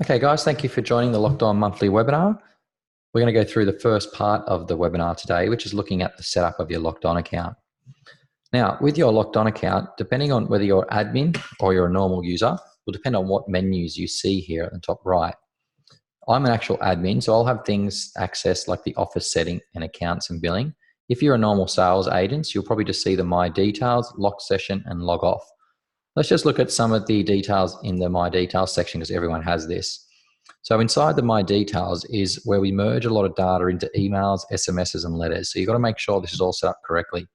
Okay, guys, thank you for joining the Locked On monthly webinar. We're going to go through the first part of the webinar today, which is looking at the setup of your Locked On account. Now, with your Locked On account, depending on whether you're admin or you're a normal user, will depend on what menus you see here at the top right. I'm an actual admin, so I'll have things accessed like the office setting and accounts and billing. If you're a normal sales agent, you'll probably just see the My Details, Lock Session, and Log Off. Let's just look at some of the details in the My Details section because everyone has this. So inside the My Details is where we merge a lot of data into emails, SMSs, and letters. So you've got to make sure this is all set up correctly.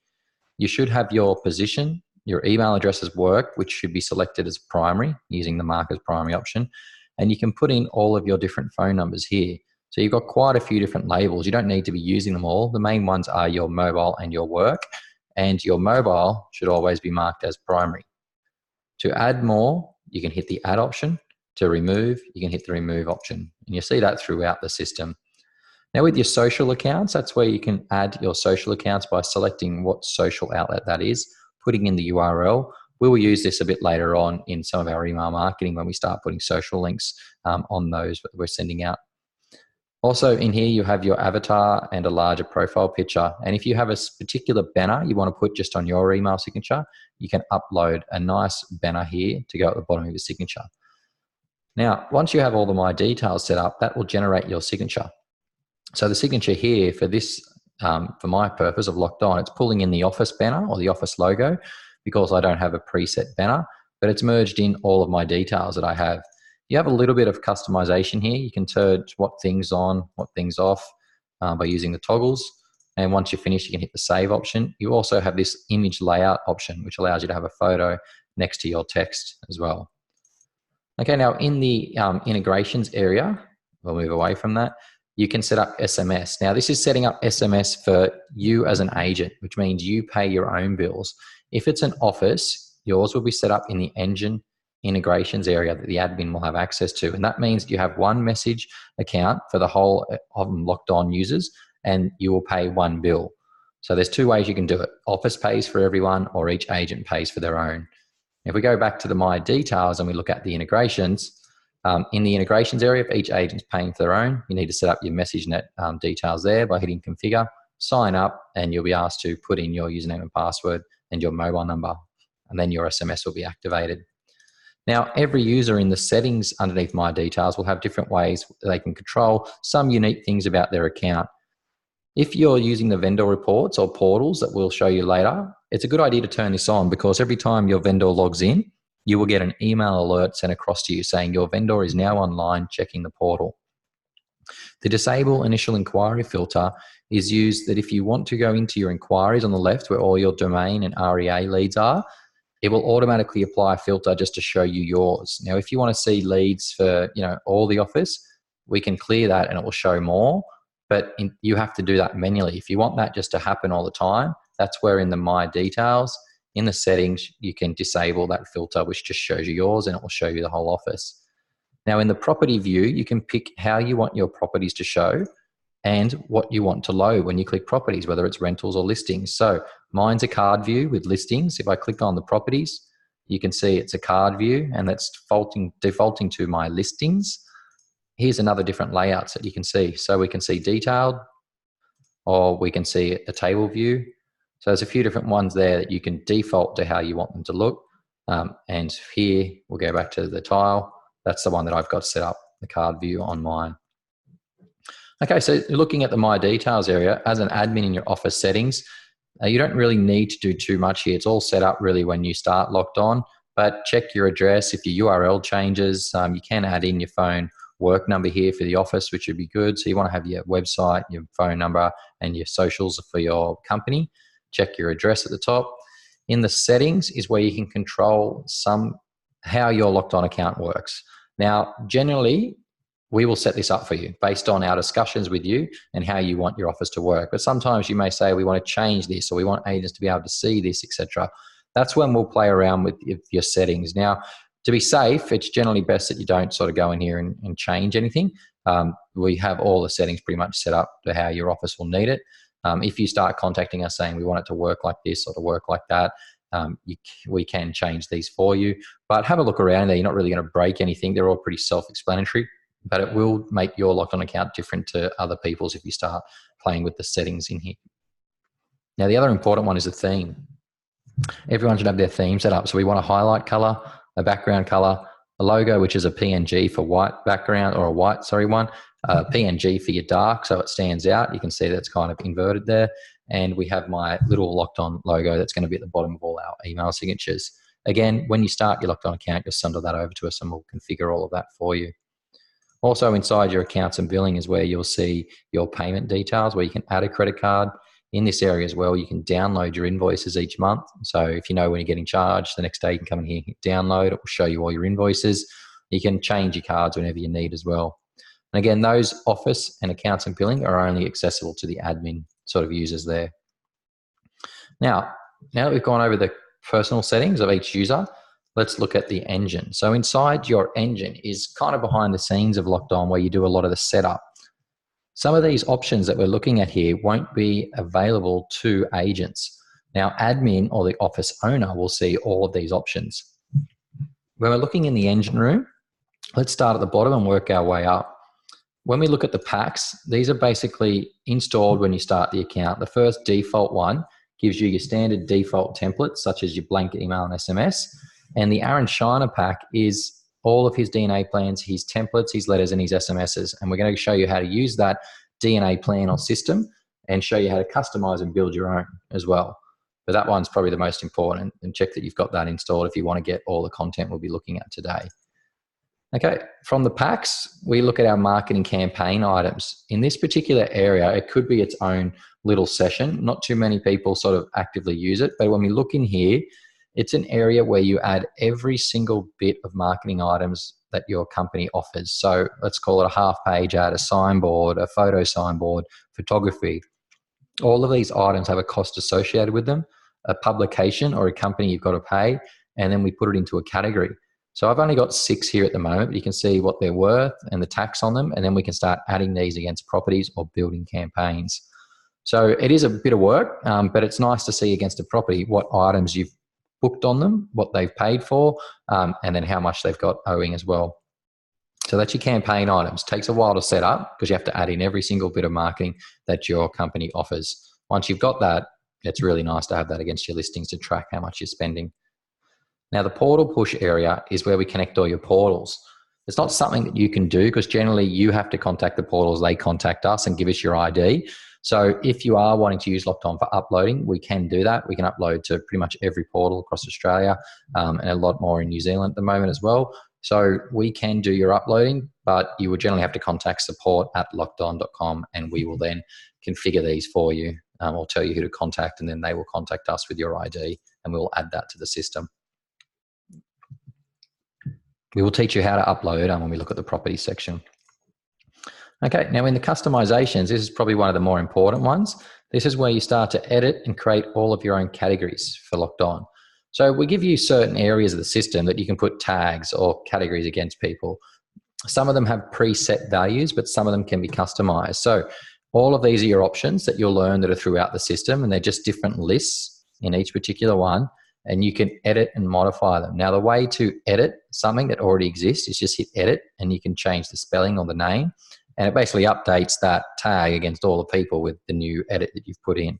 You should have your position, your email address as work, which should be selected as primary using the mark as primary option. And you can put in all of your different phone numbers here. So you've got quite a few different labels. You don't need to be using them all. The main ones are your mobile and your work. And your mobile should always be marked as primary. To add more, you can hit the add option. To remove, you can hit the remove option. And you see that throughout the system. Now with your social accounts, that's where you can add your social accounts by selecting what social outlet that is, putting in the URL. We will use this a bit later on in some of our email marketing when we start putting social links on those that we're sending out. Also in here, you have your avatar and a larger profile picture. And if you have a particular banner you want to put just on your email signature, you can upload a nice banner here to go at the bottom of your signature. Now, once you have all the My Details set up, that will generate your signature. So the signature here for this, for my purpose of Locked On, it's pulling in the office banner or the office logo because I don't have a preset banner, but it's merged in all of my details that I have. You have a little bit of customization here. You can turn what things on, what things off by using the toggles. And once you're finished, you can hit the save option. You also have this image layout option, which allows you to have a photo next to your text as well. Okay, now in the integrations area, we'll move away from that. You can set up SMS. Now this is setting up SMS for you as an agent, which means you pay your own bills. If it's an office, yours will be set up in the engine integrations area that the admin will have access to. And that means you have one message account for the whole of Locked On users and you will pay one bill. So there's two ways you can do it. Office pays for everyone or each agent pays for their own. If we go back to the My Details and we look at the integrations, in the integrations area, if each agent's paying for their own, you need to set up your MessageNet details there by hitting configure, sign up, and you'll be asked to put in your username and password and your mobile number, and then your SMS will be activated. Now, every user in the settings underneath My Details will have different ways they can control some unique things about their account. If you're using the vendor reports or portals that we'll show you later, it's a good idea to turn this on because every time your vendor logs in, you will get an email alert sent across to you saying your vendor is now online checking the portal. The disable initial inquiry filter is used that if you want to go into your inquiries on the left where all your domain and REA leads are, it will automatically apply a filter just to show you yours. Now, if you want to see leads for all the office, we can clear that and it will show more, but you have to do that manually. If you want that just to happen all the time, that's where in the My Details, in the settings, you can disable that filter, which just shows you yours and it will show you the whole office. Now in the property view, you can pick how you want your properties to show and what you want to load when you click properties, whether it's rentals or listings. So mine's a card view with listings. If I click on the properties, you can see it's a card view and that's defaulting to my listings. Here's another different layouts that you can see. So we can see detailed or we can see a table view. So there's a few different ones there that you can default to how you want them to look. And here we'll go back to the tile. That's the one that I've got set up, the card view on mine. Okay, so looking at the My Details area, as an admin in your office settings, you don't really need to do too much here. It's all set up really when you start Locked On, but check your address. If your URL changes, you can add in your phone work number here for the office, which would be good. So you want to have your website, your phone number, and your socials for your company. Check your address at the top. In the settings is where you can control how your Locked On account works. Now, generally, we will set this up for you based on our discussions with you and how you want your office to work. But sometimes you may say, we want to change this or we want agents to be able to see this, etc. That's when we'll play around with your settings. Now, to be safe, it's generally best that you don't sort of go in here and change anything. We have all the settings pretty much set up to how your office will need it. If you start contacting us saying we want it to work like this or to work like that, we can change these for you. But have a look around there. You're not really going to break anything. They're all pretty self-explanatory. but it will make your locked on account different to other people's if you start playing with the settings in here. Now, the other important one is the theme. Everyone should have their theme set up. So we want a highlight color, a background color, a logo, which is a PNG for white background, or a white, sorry, one, PNG for your dark, so it stands out. You can see that it's kind of inverted there. And we have my little Locked On logo that's going to be at the bottom of all our email signatures. Again, when you start your Locked On account, just send that over to us and we'll configure all of that for you. Also, inside your accounts and billing is where you'll see your payment details, where you can add a credit card. In this area as well, you can download your invoices each month. So if you know when you're getting charged, the next day you can come in here, hit download. It will show you all your invoices. You can change your cards whenever you need as well. And again, those office and accounts and billing are only accessible to the admin sort of users there. Now that we've gone over the personal settings of each user, let's look at the engine. So inside your engine is kind of behind the scenes of Locked On, where you do a lot of the setup. Some of these options that we're looking at here won't be available to agents. Now, admin or the office owner will see all of these options. When we're looking in the engine room, let's start at the bottom and work our way up. When we look at the packs, these are basically installed when you start the account. The first default one gives you your standard default templates, such as your blank email and SMS. And the Aaron Shiner pack is all of his DNA plans, his templates, his letters, and his SMSs. And we're going to show you how to use that DNA plan or system and show you how to customize and build your own as well. But that one's probably the most important, and check that you've got that installed if you want to get all the content we'll be looking at today. Okay, from the packs, we look at our marketing campaign items. In this particular area, it could be its own little session. Not too many people sort of actively use it, but when we look in here, it's an area where you add every single bit of marketing items that your company offers. So let's call it a half-page ad, a signboard, a photo signboard, photography. All of these items have a cost associated with them, a publication or a company you've got to pay, and then we put it into a category. So I've only got 6 here at the moment, but you can see what they're worth and the tax on them, and then we can start adding these against properties or building campaigns. So it is a bit of work, but it's nice to see against a property what items you've booked on them, what they've paid for, and then how much they've got owing as well. So that's your campaign items. Takes a while to set up because you have to add in every single bit of marketing that your company offers. Once you've got that, it's really nice to have that against your listings to track how much you're spending. Now, the portal push area is where we connect all your portals. It's not something that you can do because generally you have to contact the portals, they contact us and give us your ID. So if you are wanting to use Locked On for uploading, we can do that. We can upload to pretty much every portal across Australia and a lot more in New Zealand at the moment as well. So we can do your uploading, but you would generally have to contact support@lockedon.com and we will then configure these for you. We'll tell you who to contact and then they will contact us with your ID and we'll add that to the system. We will teach you how to upload when we look at the property section. Okay, now in the customizations, this is probably one of the more important ones. This is where you start to edit and create all of your own categories for Locked On. So we give you certain areas of the system that you can put tags or categories against people. Some of them have preset values, but some of them can be customized. So all of these are your options that you'll learn that are throughout the system, and they're just different lists in each particular one, and you can edit and modify them. Now, the way to edit something that already exists is just hit edit, and you can change the spelling or the name, and it basically updates that tag against all the people with the new edit that you've put in.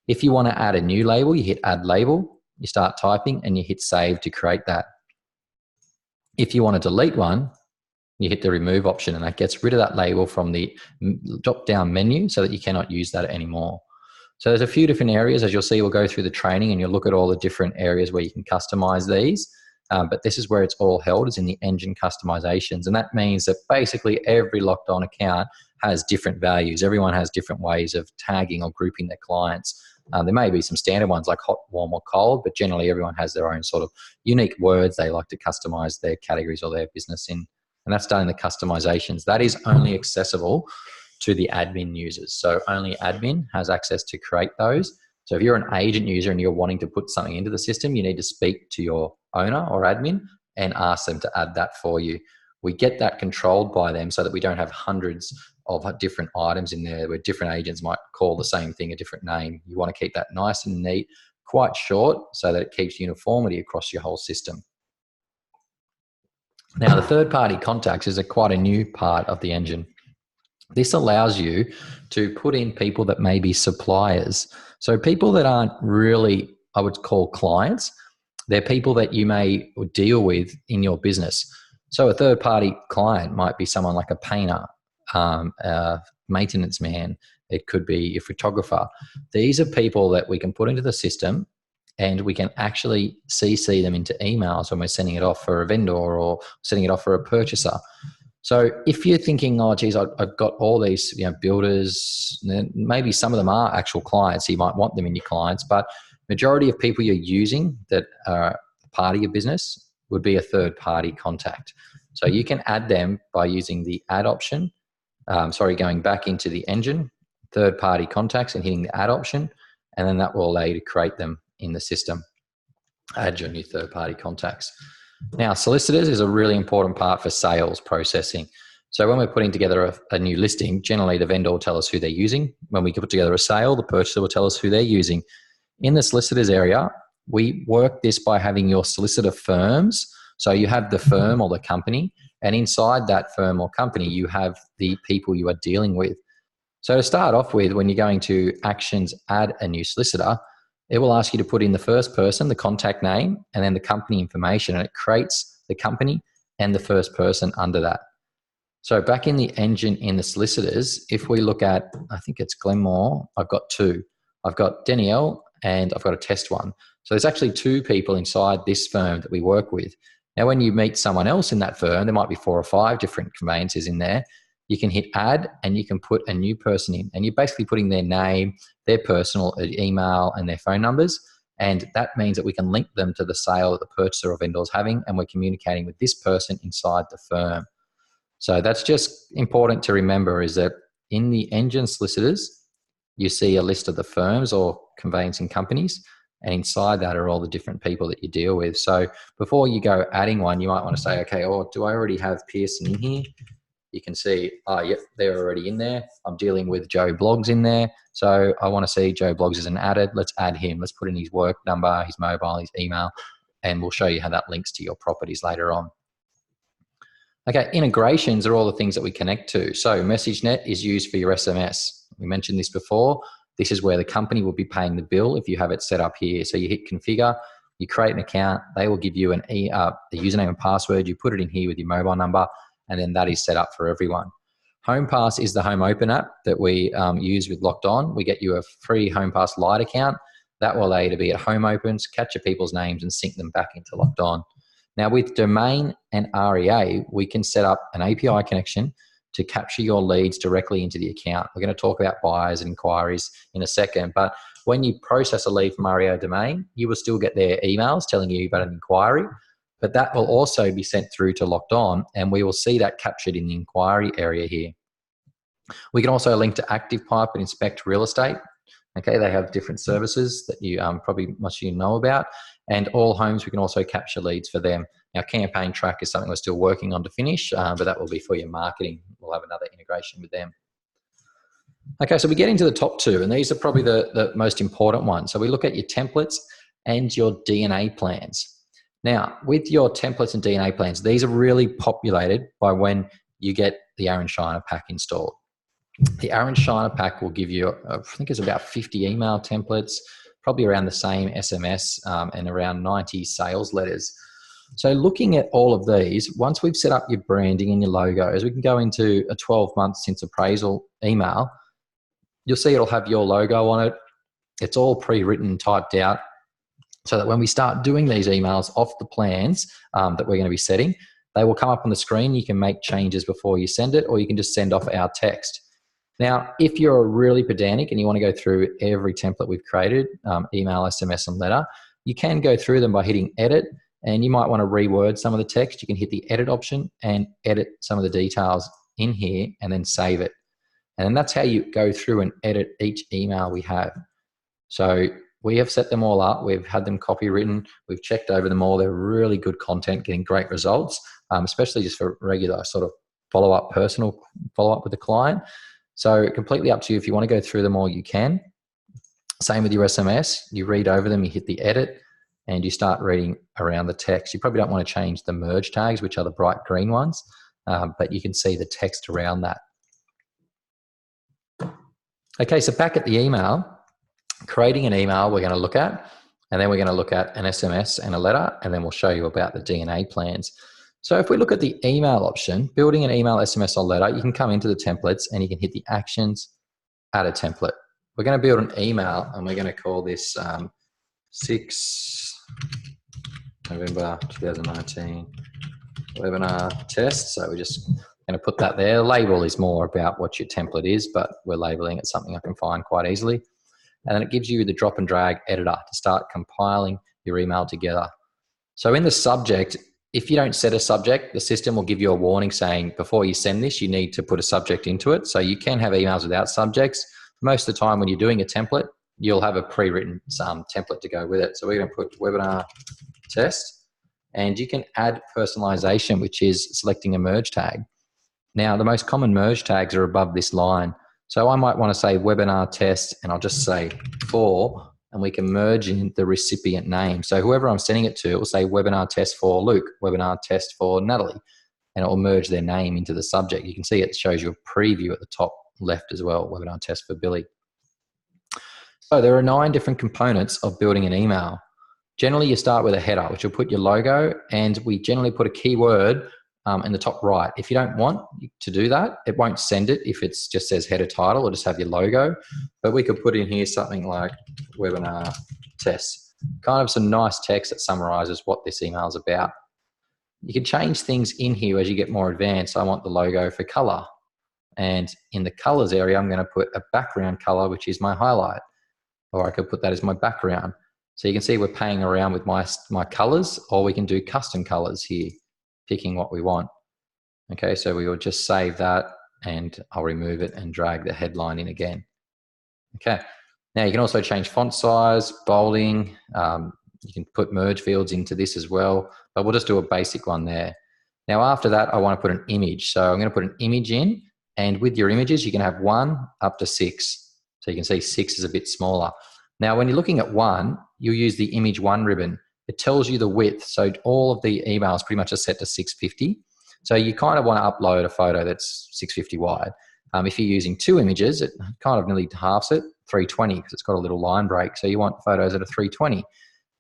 If you want to add a new label, you hit add label, you start typing, and you hit save to create that. If you want to delete one, you hit the remove option, and that gets rid of that label from the drop-down menu so that you cannot use that anymore. So there's a few different areas. As you'll see, we'll go through the training and you'll look at all the different areas where you can customize these. But this is where it's all held, is in the engine customizations. And that means that basically every Locked On account has different values. Everyone has different ways of tagging or grouping their clients. There may be some standard ones like hot, warm, or cold, but generally everyone has their own sort of unique words they like to customize their categories or their business in. And that's done in the customizations. That is only accessible to the admin users. So only admin has access to create those. So if you're an agent user and you're wanting to put something into the system, you need to speak to your owner or admin and ask them to add that for you. We get that controlled by them so that we don't have hundreds of different items in there where different agents might call the same thing a different name. You want to keep that nice and neat, quite short, so that it keeps uniformity across your whole system. Now, the third-party contacts is quite a new part of the engine. This allows you to put in people that may be suppliers. So people that aren't really, I would call clients, they're people that you may deal with in your business. So a third-party client might be someone like a painter, a maintenance man. It could be a photographer. These are people that we can put into the system and we can actually CC them into emails when we're sending it off for a vendor or sending it off for a purchaser. So if you're thinking, oh, geez, I've got all these, builders, maybe some of them are actual clients, so you might want them in your clients, but majority of people you're using that are part of your business would be a third-party contact. So you can add them by using the add option, going back into the engine, third-party contacts and hitting the add option, and then that will allow you to create them in the system, add your new third-party contacts. Now, solicitors is a really important part for sales processing. So when we're putting together a new listing, generally the vendor will tell us who they're using. When we put together a sale, the purchaser will tell us who they're using. In the solicitors area, we work this by having your solicitor firms. So you have the firm or the company, and inside that firm or company, you have the people you are dealing with. So to start off with, when you're going to actions, add a new solicitor, it will ask you to put in the first person, the contact name, and then the company information, and it creates the company and the first person under that. So back in the engine in the solicitors, if we look at, I think it's Glenmore, I've got two. I've got Danielle and I've got a test one. So there's actually two people inside this firm that we work with. Now, when you meet someone else in that firm, there might be 4 or 5 different conveyancers in there. You can hit add and you can put a new person in, and you're basically putting their name, their personal email and their phone numbers. And that means that we can link them to the sale that the purchaser or vendor is having, and we're communicating with this person inside the firm. So that's just important to remember, is that in the engine solicitors, you see a list of the firms or conveyancing companies, and inside that are all the different people that you deal with. So before you go adding one, you might want to say, okay, do I already have Pearson in here? You can see, yep, they're already in there. I'm dealing with Joe Bloggs in there. So I want to see Joe Bloggs isn't added. Let's add him. Let's put in his work number, his mobile, his email, and we'll show you how that links to your properties later on. Okay, integrations are all the things that we connect to. So MessageNet is used for your SMS. We mentioned this before. This is where the company will be paying the bill if you have it set up here. So you hit configure, you create an account, they will give you a username and password, you put it in here with your mobile number, and then that is set up for everyone. HomePass is the home open app that we use with LockedOn. We get you a free HomePass Lite account. That will allow you to be at home opens, capture people's names and sync them back into LockedOn. Now with Domain and REA, we can set up an API connection to capture your leads directly into the account. We're going to talk about buyers and inquiries in a second, but when you process a lead from REA Domain, you will still get their emails telling you about an inquiry, but that will also be sent through to LockedOn, and we will see that captured in the inquiry area here. We can also link to ActivePipe and Inspect Real Estate. Okay, they have different services that you probably much you know about, and All Homes, we can also capture leads for them. Now, Campaign Track is something we're still working on to finish, but that will be for your marketing. We'll have another integration with them. Okay, so we get into the top two, and these are probably the most important ones. So we look at your templates and your DNA plans. Now, with your templates and DNA plans, these are really populated by when you get the Aaron Shiner pack installed. The Aaron Shiner pack will give you, I think it's about 50 email templates, probably around the same SMS, and around 90 sales letters. So looking at all of these, once we've set up your branding and your logos, we can go into a 12 months since appraisal email. You'll see it'll have your logo on it. It's all pre-written and typed out, so that when we start doing these emails off the plans that we're going to be setting, they will come up on the screen. You can make changes before you send it, or you can just send off our text. Now, if you're really pedantic and you want to go through every template we've created, email, SMS, and letter, you can go through them by hitting edit, and you might want to reword some of the text. You can hit the edit option and edit some of the details in here and then save it. And then that's how you go through and edit each email we have. So we have set them all up. We've had them copywritten. We've checked over them all. They're really good content, getting great results, especially just for regular sort of follow-up, personal follow-up with the client. So completely up to you. If you want to go through them all, you can. Same with your SMS. You read over them, you hit the edit, and you start reading around the text. You probably don't want to change the merge tags, which are the bright green ones, but you can see the text around that. Okay, so back at the email, creating an email we're going to look at, and then we're going to look at an SMS and a letter, and then we'll show you about the DNA plans. So if we look at the email option, building an email, SMS, or letter, you can come into the templates and you can hit the actions, add a template. We're going to build an email, and we're going to call this 6 November 2019 webinar test. So we're just going to put that there. Label is more about what your template is, but we're labeling it something I can find quite easily. And then it gives you the drop and drag editor to start compiling your email together. So in the subject, if you don't set a subject, the system will give you a warning saying before you send this, you need to put a subject into it. So you can have emails without subjects. Most of the time when you're doing a template, you'll have a pre-written template to go with it. So we're going to put webinar test, and you can add personalization, which is selecting a merge tag. Now, the most common merge tags are above this line. So I might want to say webinar test, and I'll just say for, and we can merge in the recipient name. So whoever I'm sending it to, it will say webinar test for Luke, webinar test for Natalie, and it will merge their name into the subject. You can see it shows you a preview at the top left as well, webinar test for Billy. So there are 9 different components of building an email. Generally, you start with a header, which will put your logo, and we generally put a keyword in the top right. If you don't want to do that, it won't send it if it just says header title or just have your logo. But we could put in here something like webinar test, kind of some nice text that summarizes what this email is about. You can change things in here as you get more advanced. I want the logo for color. And in the colors area, I'm going to put a background color, which is my highlight. Or I could put that as my background. So you can see we're playing around with my colors, or we can do custom colors here, picking what we want. Okay, so we will just save that, and I'll remove it and drag the headline in again. Okay, now you can also change font size, bolding. You can put merge fields into this as well, but we'll just do a basic one there. Now after that, I want to put an image. So I'm going to put an image in, and with your images, you can have 1 up to 6. So you can see 6 is a bit smaller. Now, when you're looking at 1, you'll use the image 1 ribbon. It tells you the width. So all of the emails pretty much are set to 650. So you kind of want to upload a photo that's 650 wide. If you're using 2 images, it kind of nearly halves it, 320, because it's got a little line break. So you want photos that are 320.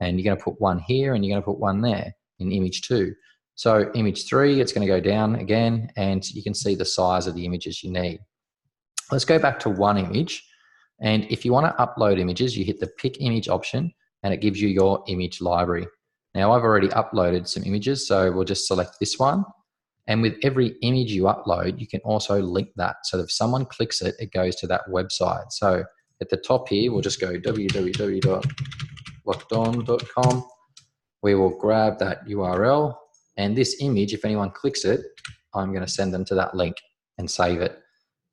And you're going to put 1 here, and you're going to put 1 there in image 2. So image 3, it's going to go down again, and you can see the size of the images you need. Let's go back to 1 image. And if you want to upload images, you hit the pick image option, and it gives you your image library. Now I've already uploaded some images, so we'll just select this one. And with every image you upload, you can also link that. So if someone clicks it, it goes to that website. So at the top here, we'll just go www.lockedon.com. We will grab that URL, and this image, if anyone clicks it, I'm going to send them to that link and save it.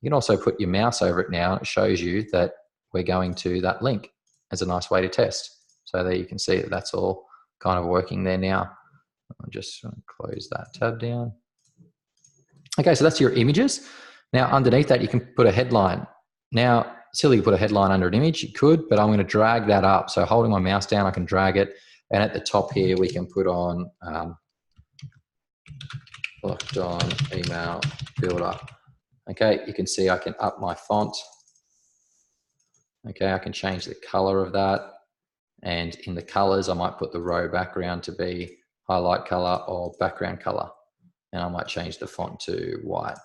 You can also put your mouse over it now. It shows you that we're going to that link as a nice way to test. So there you can see that that's all kind of working there now. I'll just close that tab down. Okay, so that's your images. Now underneath that, you can put a headline. Now, silly to put a headline under an image, you could, but I'm going to drag that up. So holding my mouse down, I can drag it. And at the top here, we can put on locked on email builder. Okay, you can see I can up my font. Okay, I can change the color of that. And in the colors, I might put the row background to be highlight color or background color. And I might change the font to white.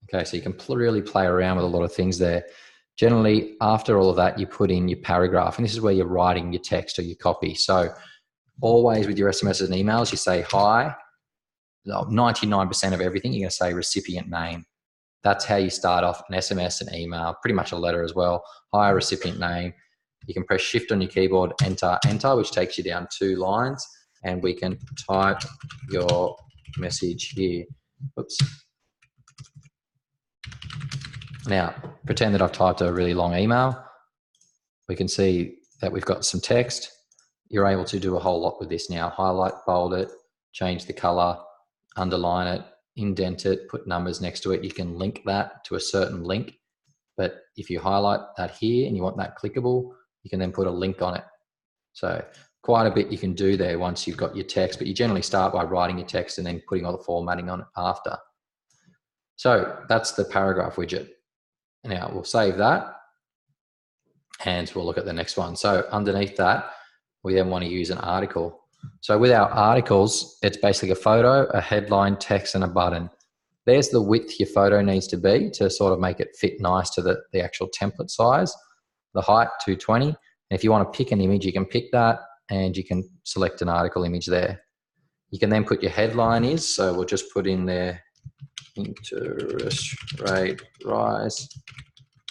Okay, so you can really play around with a lot of things there. Generally, after all of that, you put in your paragraph, and this is where you're writing your text or your copy. So always with your SMSs and emails, you say hi. 99% of everything, you're going to say recipient name. That's how you start off an SMS, an email, pretty much a letter as well. Hi, recipient name. You can press shift on your keyboard, enter, enter, which takes you down 2 lines, and we can type your message here. Oops. Now, pretend that I've typed a really long email. We can see that we've got some text. You're able to do a whole lot with this now. Highlight, bold it, change the color, underline it, indent it, put numbers next to it. You can link that to a certain link. But if you highlight that here and you want that clickable, you can then put a link on it. So quite a bit you can do there once you've got your text, but you generally start by writing your text and then putting all the formatting on it after. So that's the paragraph widget. Now we'll save that and we'll look at the next one. So underneath that, we then want to use an article. So with our articles, it's basically a photo, a headline, text, and a button. There's the width your photo needs to be to sort of make it fit nice to the actual template size. The height, 220. And if you want to pick an image, you can pick that and you can select an article image there. You can then put your headline is, so we'll just put in there, interest rate rise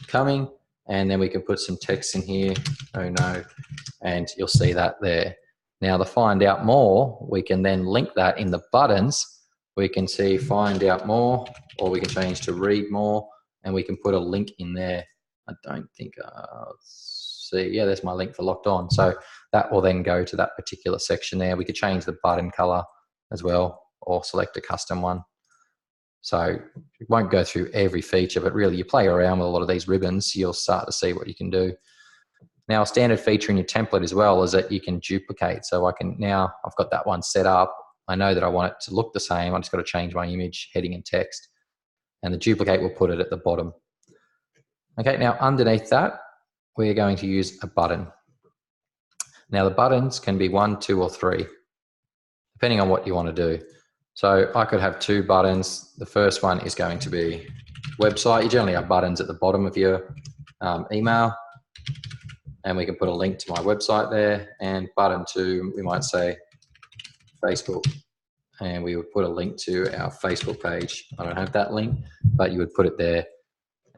coming, and then we can put some text in here, oh no, and you'll see that there. Now to find out more, we can then link that in the buttons. We can see find out more, or we can change to read more, and we can put a link in there. I don't think, see, yeah, there's my link for Locked On. So that will then go to that particular section there. We could change the button color as well, or select a custom one. So it won't go through every feature, but really you play around with a lot of these ribbons, you'll start to see what you can do. Now, a standard feature in your template as well is that you can duplicate. So I can now, I've got that one set up. I know that I want it to look the same. I just got to change my image, heading and text. And the duplicate will put it at the bottom. Okay, now underneath that, we're going to use a button. Now the buttons can be 1, 2, or 3, depending on what you want to do. So I could have 2 buttons. The first one is going to be website. You generally have buttons at the bottom of your email. And we can put a link to my website there. And button 2, we might say Facebook. And we would put a link to our Facebook page. I don't have that link, but you would put it there.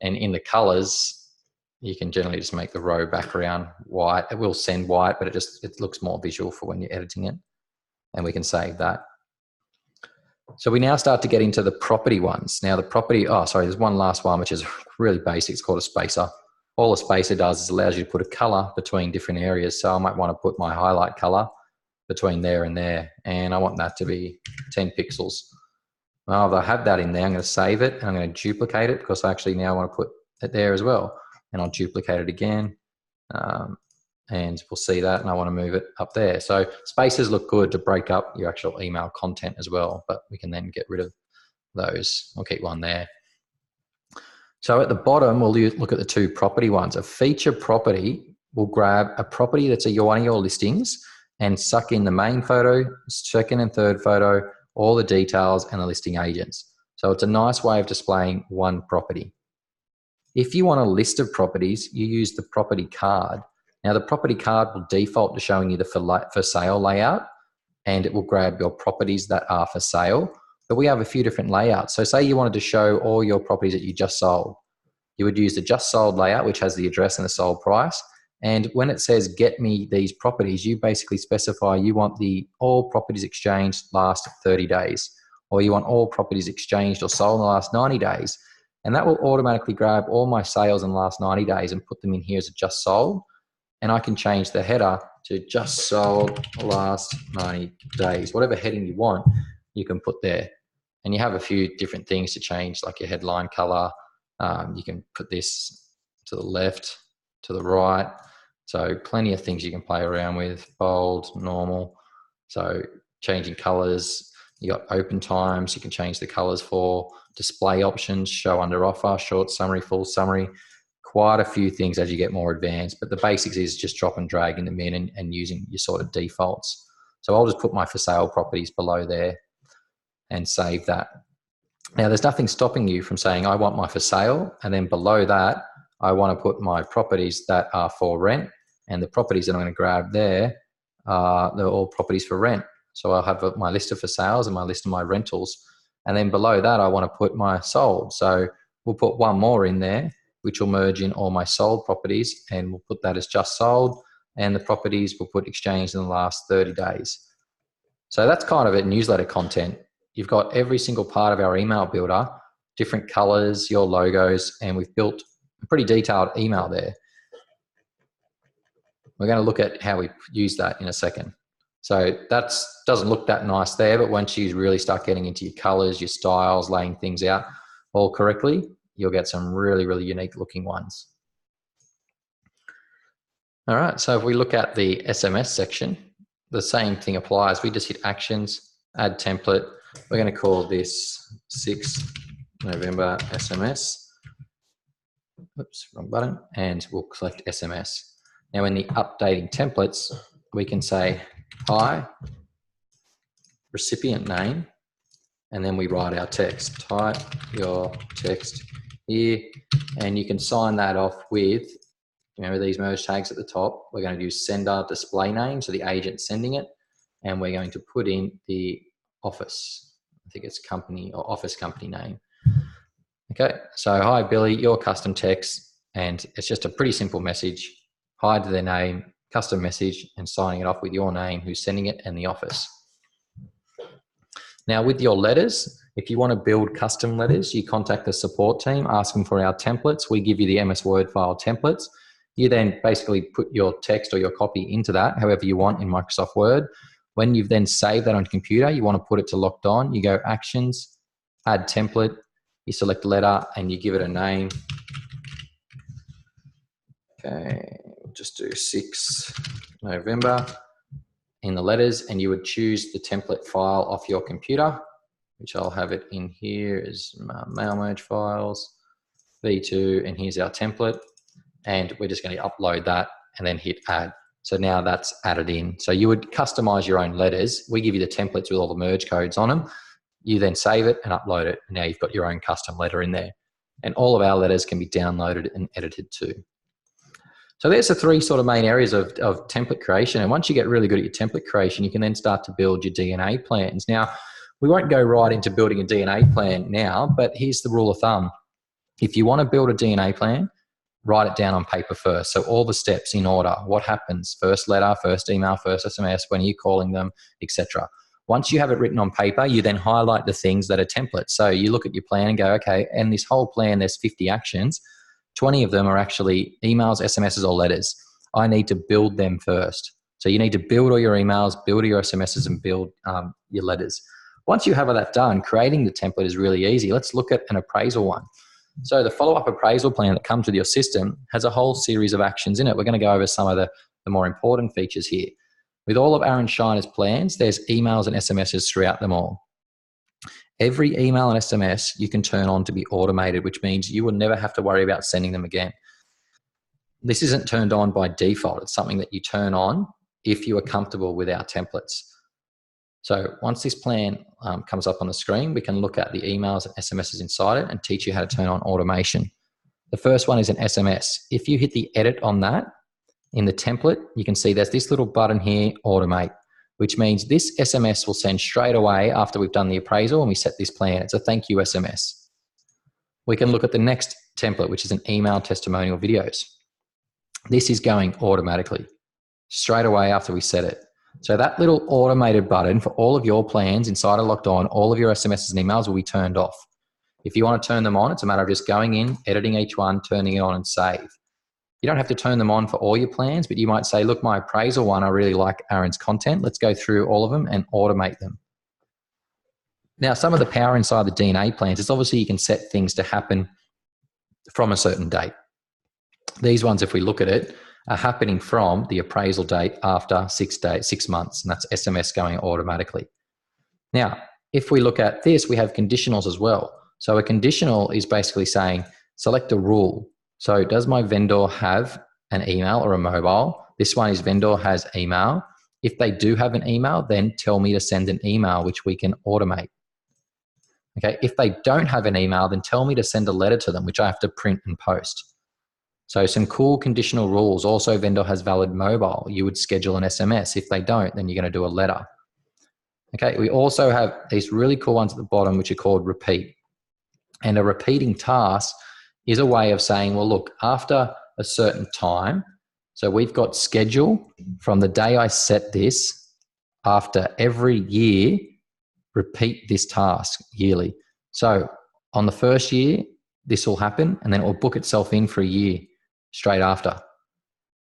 And in the colors, you can generally just make the row background white. It will send white, but it looks more visual for when you're editing it. And we can save that. So we now start to get into the property ones. Now the property, there's one last one, which is really basic. It's called a spacer. All a spacer does is allows you to put a color between different areas. So I might want to put my highlight color between there and there. And I want that to be 10 pixels. Now, if I have that in there, I'm going to save it and I'm going to duplicate it because I actually now want to put it there as well. And I'll duplicate it again. And we'll see that, and I want to move it up there. So spaces look good to break up your actual email content as well, but we can then get rid of those. I'll keep one there. So at the bottom, we'll look at the 2 property ones. A feature property will grab a property that's one of your listings and suck in the main photo, second and third photo, all the details and the listing agents. So it's a nice way of displaying one property. If you want a list of properties, you use the property card. Now the property card will default to showing you the for sale layout, and it will grab your properties that are for sale. But we have a few different layouts. So say you wanted to show all your properties that you just sold. You would use the just sold layout, which has the address and the sold price. And when it says get me these properties, you basically specify you want all properties exchanged last 30 days, or you want all properties exchanged or sold in the last 90 days. And that will automatically grab all my sales in the last 90 days and put them in here as a just sold. And I can change the header to just sold last 90 days. Whatever heading you want, you can put there. And you have a few different things to change, like your headline color. You can put this to the left, to the right. So plenty of things you can play around with. Bold, normal. So changing colors. You got open times. You can change the colors for display options, show under offer, short summary, full summary. Quite a few things as you get more advanced, but the basics is just drop and drag in them in and using your sort of defaults. So I'll just put my for sale properties below there and save that. Now there's nothing stopping you from saying I want my for sale, and then below that I want to put my properties that are for rent, and the properties that I'm going to grab there they're all properties for rent. So I'll have my list of for sales and my list of my rentals, and then below that I want to put my sold. So we'll put one more in there, which will merge in all my sold properties, and we'll put that as just sold, and the properties we'll put exchanged in the last 30 days. So that's kind of it, newsletter content. You've got every single part of our email builder, different colors, your logos, and we've built a pretty detailed email there. We're going to look at how we use that in a second. So that doesn't look that nice there, but once you really start getting into your colors, your styles, laying things out all correctly, you'll get some really, really unique looking ones. All right, so if we look at the SMS section, the same thing applies. We just hit actions, add template. We're going to call this 6 November SMS. Oops, wrong button. And we'll select SMS. Now in the updating templates, we can say, hi, recipient name, and then we write our text. Type your text here, and you can sign that off with, remember these merge tags at the top. We're going to do sender display name, so the agent sending it, and we're going to put in the office. I think it's company or office company name. Okay, so hi Billy, your custom text, and it's just a pretty simple message. Hi to their name, custom message, and signing it off with your name, who's sending it, and the office. Now with your letters, if you want to build custom letters, you contact the support team, ask them for our templates. We give you the MS Word file templates. You then basically put your text or your copy into that, however you want in Microsoft Word. When you've then saved that on your computer, you want to put it to Locked On. You go Actions, Add Template, you select letter, and you give it a name. Okay, we'll just do 6 November in the letters, and you would choose the template file off your computer, which I'll have it in here as mail merge files, V2, and here's our template. And we're just going to upload that and then hit add. So now that's added in. So you would customize your own letters. We give you the templates with all the merge codes on them. You then save it and upload it. Now you've got your own custom letter in there. And all of our letters can be downloaded and edited too. So there's the 3 sort of main areas of template creation. And once you get really good at your template creation, you can then start to build your DNA plans. Now, we won't go right into building a DNA plan now, but here's the rule of thumb. If you want to build a DNA plan, write it down on paper first. So all the steps in order, what happens, first letter, first email, first SMS, when are you calling them, etc. Once you have it written on paper, you then highlight the things that are templates. So you look at your plan and go, okay, and this whole plan, there's 50 actions. 20 of them are actually emails, SMSs, or letters. I need to build them first. So you need to build all your emails, build your SMSs, and build your letters. Once you have all that done, creating the template is really easy. Let's look at an appraisal one. So the follow-up appraisal plan that comes with your system has a whole series of actions in it. We're going to go over some of the more important features here. With all of Aaron Shiner's plans, there's emails and SMSs throughout them all. Every email and SMS you can turn on to be automated, which means you will never have to worry about sending them again. This isn't turned on by default. It's something that you turn on if you are comfortable with our templates. So once this plan comes up on the screen, we can look at the emails and SMSs inside it and teach you how to turn on automation. The first one is an SMS. If you hit the edit on that in the template, you can see there's this little button here, automate, which means this SMS will send straight away after we've done the appraisal and we set this plan. It's a thank you SMS. We can look at the next template, which is an email testimonial videos. This is going automatically straight away after we set it. So that little automated button for all of your plans inside of Locked On, all of your SMSs and emails will be turned off. If you want to turn them on, it's a matter of just going in, editing each one, turning it on, and save. You don't have to turn them on for all your plans, but you might say, look, my appraisal one, I really like Aaron's content. Let's go through all of them and automate them. Now, some of the power inside the DNA plans is obviously you can set things to happen from a certain date. These ones, if we look at it, are happening from the appraisal date after 6 months, and that's SMS going automatically. Now, if we look at this, we have conditionals as well. So a conditional is basically saying, select a rule. So does my vendor have an email or a mobile? This one is vendor has email. If they do have an email, then tell me to send an email, which we can automate. Okay, if they don't have an email, then tell me to send a letter to them, which I have to print and post. So some cool conditional rules. Also, vendor has valid mobile. You would schedule an SMS. If they don't, then you're going to do a letter. Okay, we also have these really cool ones at the bottom, which are called repeat. And a repeating task is a way of saying, well, look, after a certain time, so we've got schedule from the day I set this, after every year, repeat this task yearly. So on the first year, this will happen, and then it will book itself in for a year straight after.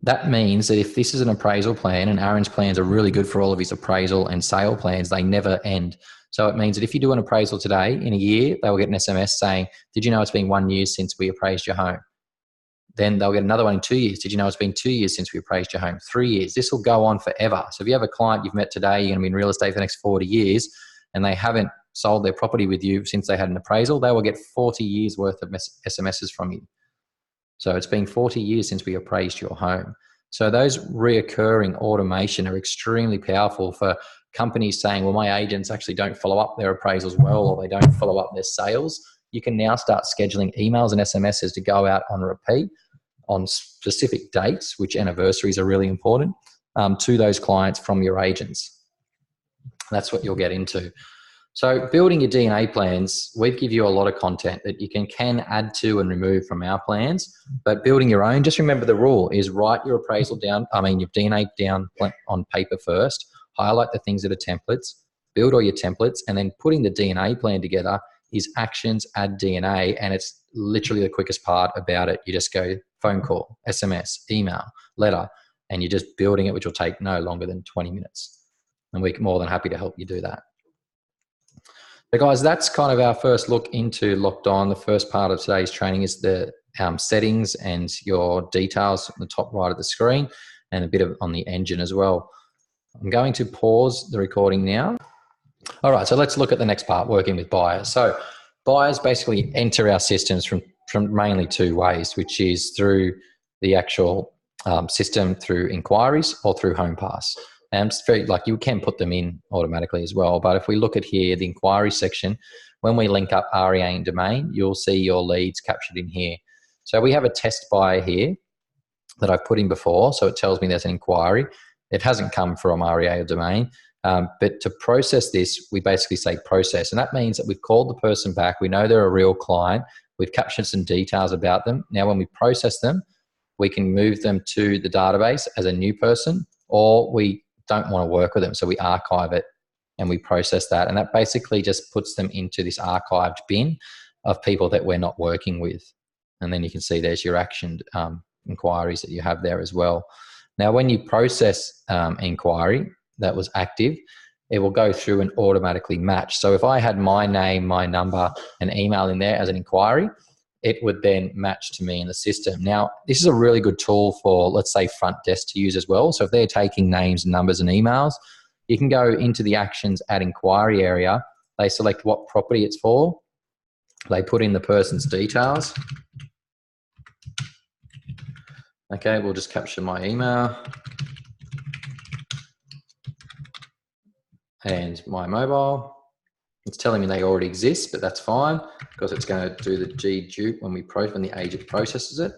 That means that if this is an appraisal plan, and Aaron's plans are really good for all of his appraisal and sale plans, they never end. So it means that if you do an appraisal today, in a year, they will get an SMS saying, did you know it's been 1 year since we appraised your home? Then they'll get another one in 2 years. Did you know it's been 2 years since we appraised your home? 3 years. This will go on forever. So if you have a client you've met today, you're going to be in real estate for the next 40 years, and they haven't sold their property with you since they had an appraisal, they will get 40 years worth of SMSs from you. So it's been 40 years since we appraised your home. So those reoccurring automation are extremely powerful for companies saying, well, my agents actually don't follow up their appraisals well, or they don't follow up their sales. You can now start scheduling emails and SMSs to go out on repeat on specific dates, which anniversaries are really important, to those clients from your agents. That's what you'll get into. So building your DNA plans, we give you a lot of content that you can add to and remove from our plans, but building your own, just remember the rule is write your appraisal down, your DNA down on paper first, highlight the things that are templates, build all your templates, and then putting the DNA plan together is actions, add DNA, and it's literally the quickest part about it. You just go phone call, SMS, email, letter, and you're just building it, which will take no longer than 20 minutes. And we're more than happy to help you do that. So guys, that's kind of our first look into LockedOn. The first part of today's training is the settings and your details on the top right of the screen, and a bit of on the engine as well. I'm going to pause the recording now. All right, so let's look at the next part, working with buyers. So buyers basically enter our systems from mainly two ways, which is through the actual system through inquiries or through HomePass. And it's very, like, you can put them in automatically as well. But if we look at here, the inquiry section, when we link up REA and domain, you'll see your leads captured in here. So we have a test buyer here that I've put in before. So it tells me there's an inquiry. It hasn't come from REA or domain. But to process this, we basically say process. And that means that we've called the person back. We know they're a real client. We've captured some details about them. Now, when we process them, we can move them to the database as a new person, or we don't want to work with them. So we archive it and we process that. And that basically just puts them into this archived bin of people that we're not working with. And then you can see there's your actioned inquiries that you have there as well. Now, when you process inquiry that was active, it will go through and automatically match. So if I had my name, my number, and email in there as an inquiry, it would then match to me in the system. Now, this is a really good tool for, let's say, front desk to use as well. So if they're taking names, numbers, and emails, you can go into the actions add inquiry area. They select what property it's for. They put in the person's details. Okay, we'll just capture my email and my mobile. It's telling me they already exist, but that's fine because it's going to do the G-dupe when the agent processes it.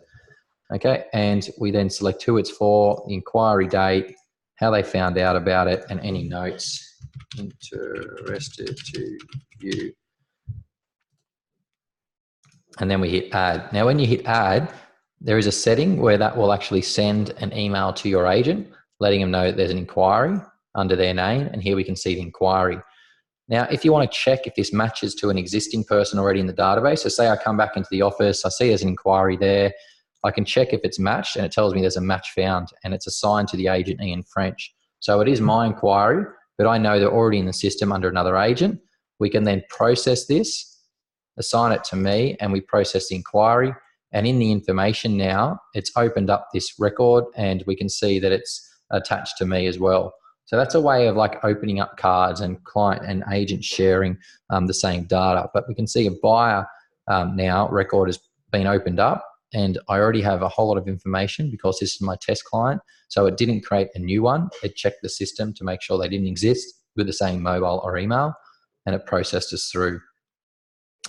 Okay, and we then select who it's for, the inquiry date, how they found out about it, and any notes interested to view. And then we hit add. Now, when you hit add, there is a setting where that will actually send an email to your agent, letting them know that there's an inquiry under their name, and here we can see the inquiry. Now, if you want to check if this matches to an existing person already in the database, so say I come back into the office, I see there's an inquiry there, I can check if it's matched, and it tells me there's a match found, and it's assigned to the agent Ian French. So it is my inquiry, but I know they're already in the system under another agent. We can then process this, assign it to me, and we process the inquiry. And in the information now, it's opened up this record, and we can see that it's attached to me as well. So that's a way of like opening up cards and client and agent sharing the same data. But we can see a buyer now record has been opened up, and I already have a whole lot of information because this is my test client. So it didn't create a new one. It checked the system to make sure they didn't exist with the same mobile or email, and it processed us through.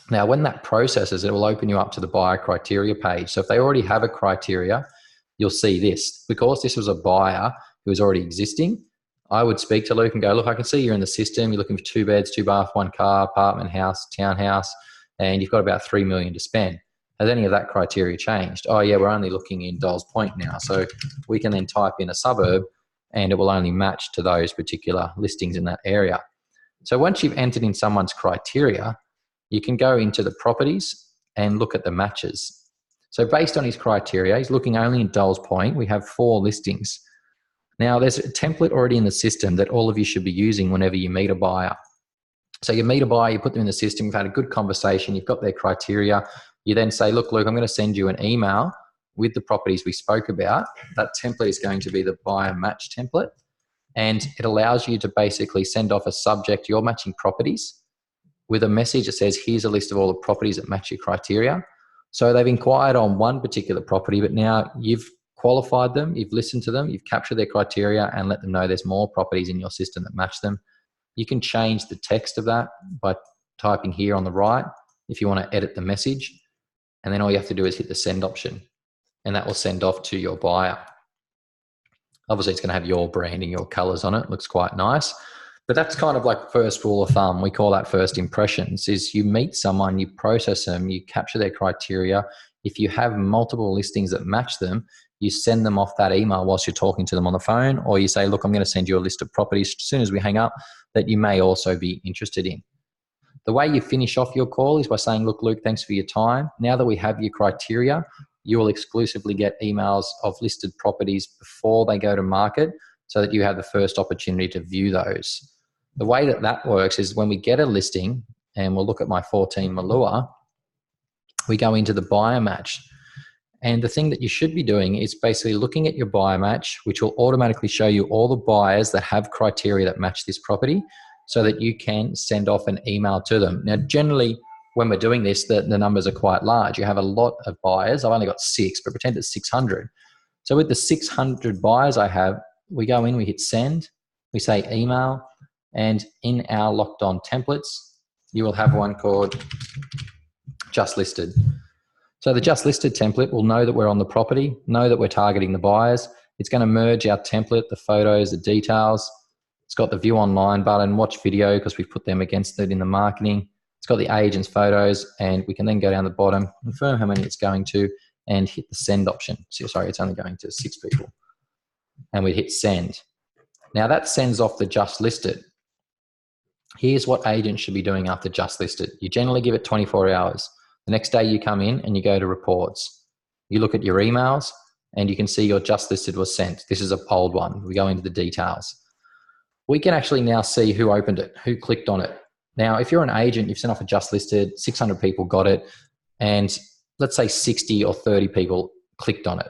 Now, when that processes, it will open you up to the buyer criteria page. So if they already have a criteria, you'll see this. Because this was a buyer who was already existing, I would speak to Luke and go, look, I can see you're in the system. You're looking for 2 beds, 2 bath, 1 car, apartment, house, townhouse, and you've got about $3 million to spend. Has any of that criteria changed? Oh yeah, we're only looking in Dolls Point now. So we can then type in a suburb and it will only match to those particular listings in that area. So once you've entered in someone's criteria, you can go into the properties and look at the matches. So based on his criteria, he's looking only in Dolls Point. We have 4 listings. Now, there's a template already in the system that all of you should be using whenever you meet a buyer. So you meet a buyer, you put them in the system, you've had a good conversation, you've got their criteria. You then say, look, Luke, I'm going to send you an email with the properties we spoke about, that template is going to be the buyer match template. And it allows you to basically send off a subject, you're matching properties, with a message that says, here's a list of all the properties that match your criteria. So they've inquired on one particular property, but now you've qualified them, you've listened to them, you've captured their criteria and let them know there's more properties in your system that match them. You can change the text of that by typing here on the right if you want to edit the message. And then all you have to do is hit the send option, and that will send off to your buyer. Obviously, it's going to have your branding, your colors on it. Looks quite nice. But that's kind of like first rule of thumb. We call that first impressions, is you meet someone, you process them, you capture their criteria. If you have multiple listings that match them, you send them off that email whilst you're talking to them on the phone, or you say, look, I'm going to send you a list of properties as soon as we hang up that you may also be interested in. The way you finish off your call is by saying, look, Luke, thanks for your time. Now that we have your criteria, you will exclusively get emails of listed properties before they go to market so that you have the first opportunity to view those. The way that that works is when we get a listing, and we'll look at my 14 Malua, we go into the buyer match. And the thing that you should be doing is basically looking at your buyer match, which will automatically show you all the buyers that have criteria that match this property so that you can send off an email to them. Now, generally, when we're doing this, the numbers are quite large. You have a lot of buyers. I've only got 6, but pretend it's 600. So with the 600 buyers I have, we go in, we hit send, we say email, and in our locked on templates, you will have one called just listed. So the just listed template will know that we're on the property, know that we're targeting the buyers. It's going to merge our template, the photos, the details. It's got the view online button, watch video, because we've put them against it in the marketing. It's got the agent's photos, and we can then go down the bottom, confirm how many it's going to, and hit the send option. So, sorry, it's only going to 6 people. And we hit send. Now that sends off the just listed. Here's what agents should be doing after just listed. You generally give it 24 hours. The next day you come in and you go to reports. You look at your emails and you can see your just listed was sent. This is an old one. We go into the details. We can actually now see who opened it, who clicked on it. Now, if you're an agent, you've sent off a just listed, 600 people got it, and let's say 60 or 30 people clicked on it.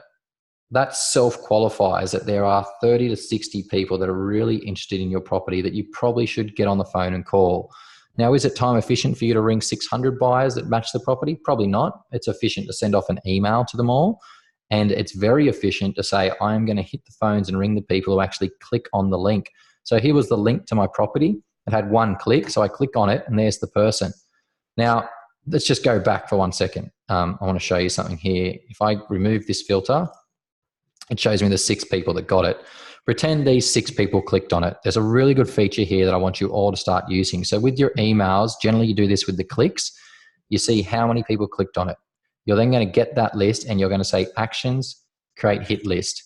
That self-qualifies that there are 30 to 60 people that are really interested in your property that you probably should get on the phone and call. Now, is it time efficient for you to ring 600 buyers that match the property? Probably not. It's efficient to send off an email to them all. And it's very efficient to say, I'm going to hit the phones and ring the people who actually click on the link. So here was the link to my property. It had one click. So I click on it and there's the person. Now, let's just go back for 1 second. I want to show you something here. If I remove this filter, it shows me the 6 people that got it. Pretend these 6 people clicked on it. There's a really good feature here that I want you all to start using. So with your emails, generally you do this with the clicks. You see how many people clicked on it. You're then going to get that list and you're going to say actions, create hit list.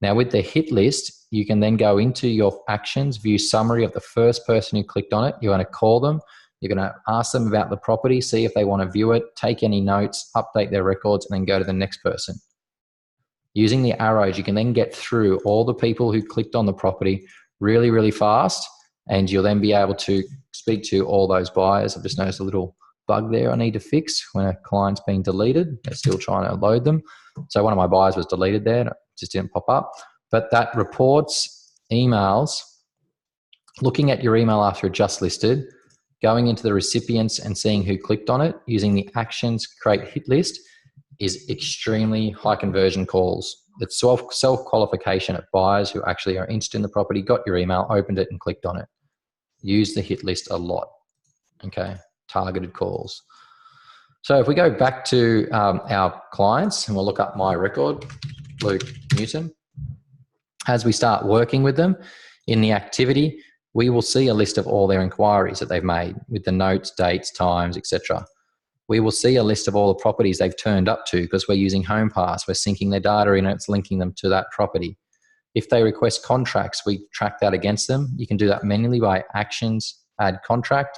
Now with the hit list, you can then go into your actions, view summary of the first person who clicked on it. You're going to call them. You're going to ask them about the property, see if they want to view it, take any notes, update their records, and then go to the next person. Using the arrows, you can then get through all the people who clicked on the property really, really fast, and you'll then be able to speak to all those buyers. I've just noticed a little bug there I need to fix when a client's being deleted. They're still trying to load them. So one of my buyers was deleted there, and it just didn't pop up. But that reports, emails, looking at your email after it just listed, going into the recipients and seeing who clicked on it, using the actions, create hit list, is extremely high conversion calls. It's self-qualification of buyers who actually are interested in the property, got your email, opened it and clicked on it. Use the hit list a lot, okay? Targeted calls. So if we go back to our clients and we'll look up my record, Luke Newton, as we start working with them in the activity, we will see a list of all their inquiries that they've made with the notes, dates, times, etc. We will see a list of all the properties they've turned up to because we're using HomePass. We're syncing their data in and it's linking them to that property. If they request contracts, we track that against them. You can do that manually by actions, add contract.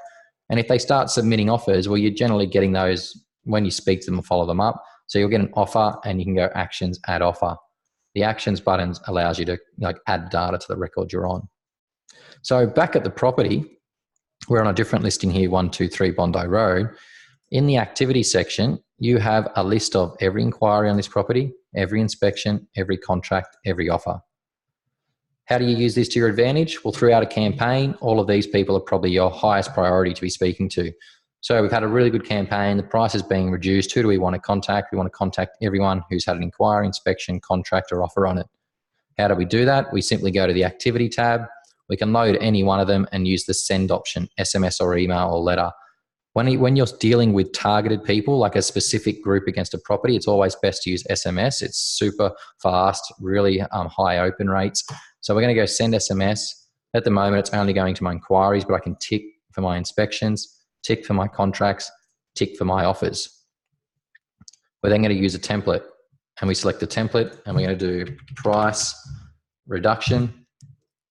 And if they start submitting offers, well, you're generally getting those when you speak to them and follow them up. So you'll get an offer and you can go actions, add offer. The actions button allows you to add data to the record you're on. So back at the property, we're on a different listing here, 123 Bondi Road. In the activity section, you have a list of every inquiry on this property, every inspection, every contract, every offer. How do you use this to your advantage? Well, throughout a campaign, all of these people are probably your highest priority to be speaking to. So we've had a really good campaign. The price is being reduced. Who do we want to contact? We want to contact everyone who's had an inquiry, inspection, contract, or offer on it. How do we do that? We simply go to the activity tab. We can load any one of them and use the send option, SMS or email or letter. When you're dealing with targeted people, like a specific group against a property, it's always best to use SMS. It's super fast, really high open rates. So we're going to go send SMS. At the moment, it's only going to my inquiries, but I can tick for my inspections, tick for my contracts, tick for my offers. We're then going to use a template, and we select the template, and we're going to do price reduction.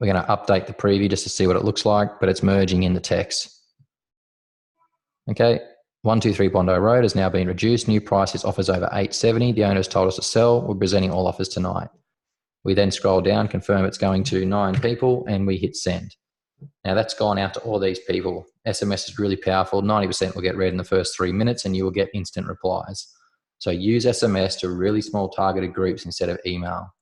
We're going to update the preview just to see what it looks like, but it's merging in the text. Okay, 123 Bondi Road has now been reduced. New price is offers over $870. The owner has told us to sell. We're presenting all offers tonight. We then scroll down, confirm it's going to 9 people, and we hit send. Now that's gone out to all these people. SMS is really powerful. 90% will get read in the first 3 minutes, and you will get instant replies. So use SMS to really small targeted groups instead of email.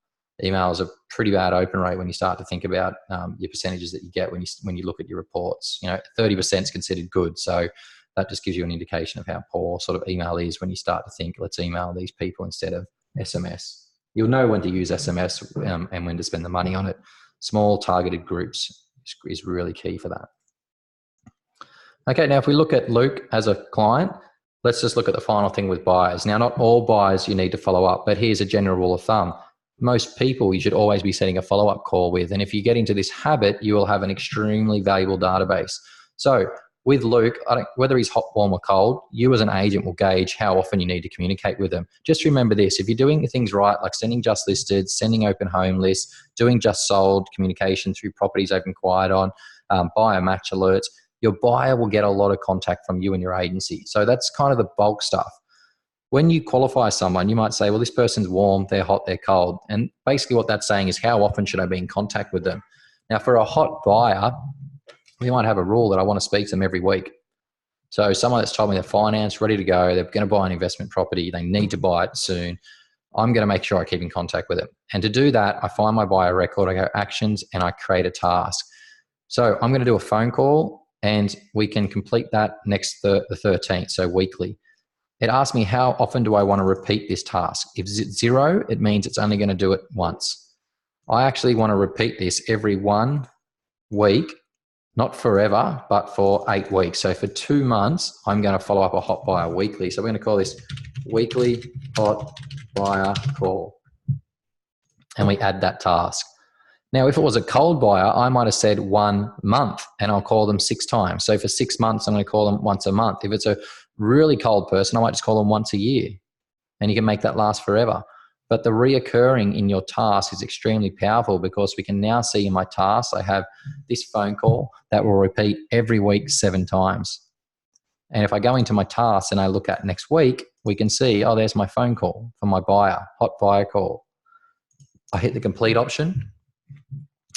Email is a pretty bad open rate when you start to think about your percentages that you get when you look at your reports. 30% is considered good. So that just gives you an indication of how poor sort of email is when you start to think, let's email these people instead of SMS. You'll know when to use SMS and when to spend the money on it. Small targeted groups is really key for that. Okay, now if we look at Luke as a client, let's just look at the final thing with buyers. Now, not all buyers you need to follow up, but here's a general rule of thumb. Most people you should always be setting a follow-up call with. And if you get into this habit, you will have an extremely valuable database. So with Luke, whether he's hot, warm or cold, you as an agent will gauge how often you need to communicate with them. Just remember this, if you're doing things right, like sending just listed, sending open home lists, doing just sold communication through properties they've inquired on, buyer match alerts, your buyer will get a lot of contact from you and your agency. So that's kind of the bulk stuff. When you qualify someone, you might say, well, this person's warm, they're hot, they're cold. And basically what that's saying is how often should I be in contact with them? Now, for a hot buyer, we might have a rule that I want to speak to them every week. So someone that's told me they're financed, ready to go, they're going to buy an investment property, they need to buy it soon, I'm going to make sure I keep in contact with them. And to do that, I find my buyer record, I go actions, and I create a task. So I'm going to do a phone call, and we can complete that next the 13th, so weekly. It asks me how often do I want to repeat this task. If it's 0, it means it's only going to do it once. I actually want to repeat this every 1 week, not forever, but for 8 weeks. So for 2 months, I'm going to follow up a hot buyer weekly. So we're going to call this weekly hot buyer call. And we add that task. Now, if it was a cold buyer, I might have said 1 month, and I'll call them 6 times. So for 6 months, I'm going to call them once a month. If it's a really cold person, I might just call them once a year, and you can make that last forever. But the reoccurring in your task is extremely powerful, because we can now see in my tasks, I have this phone call that will repeat every week 7 times. And if I go into my tasks and I look at next week, we can see, oh, there's my phone call for my buyer, hot buyer call. I hit the complete option,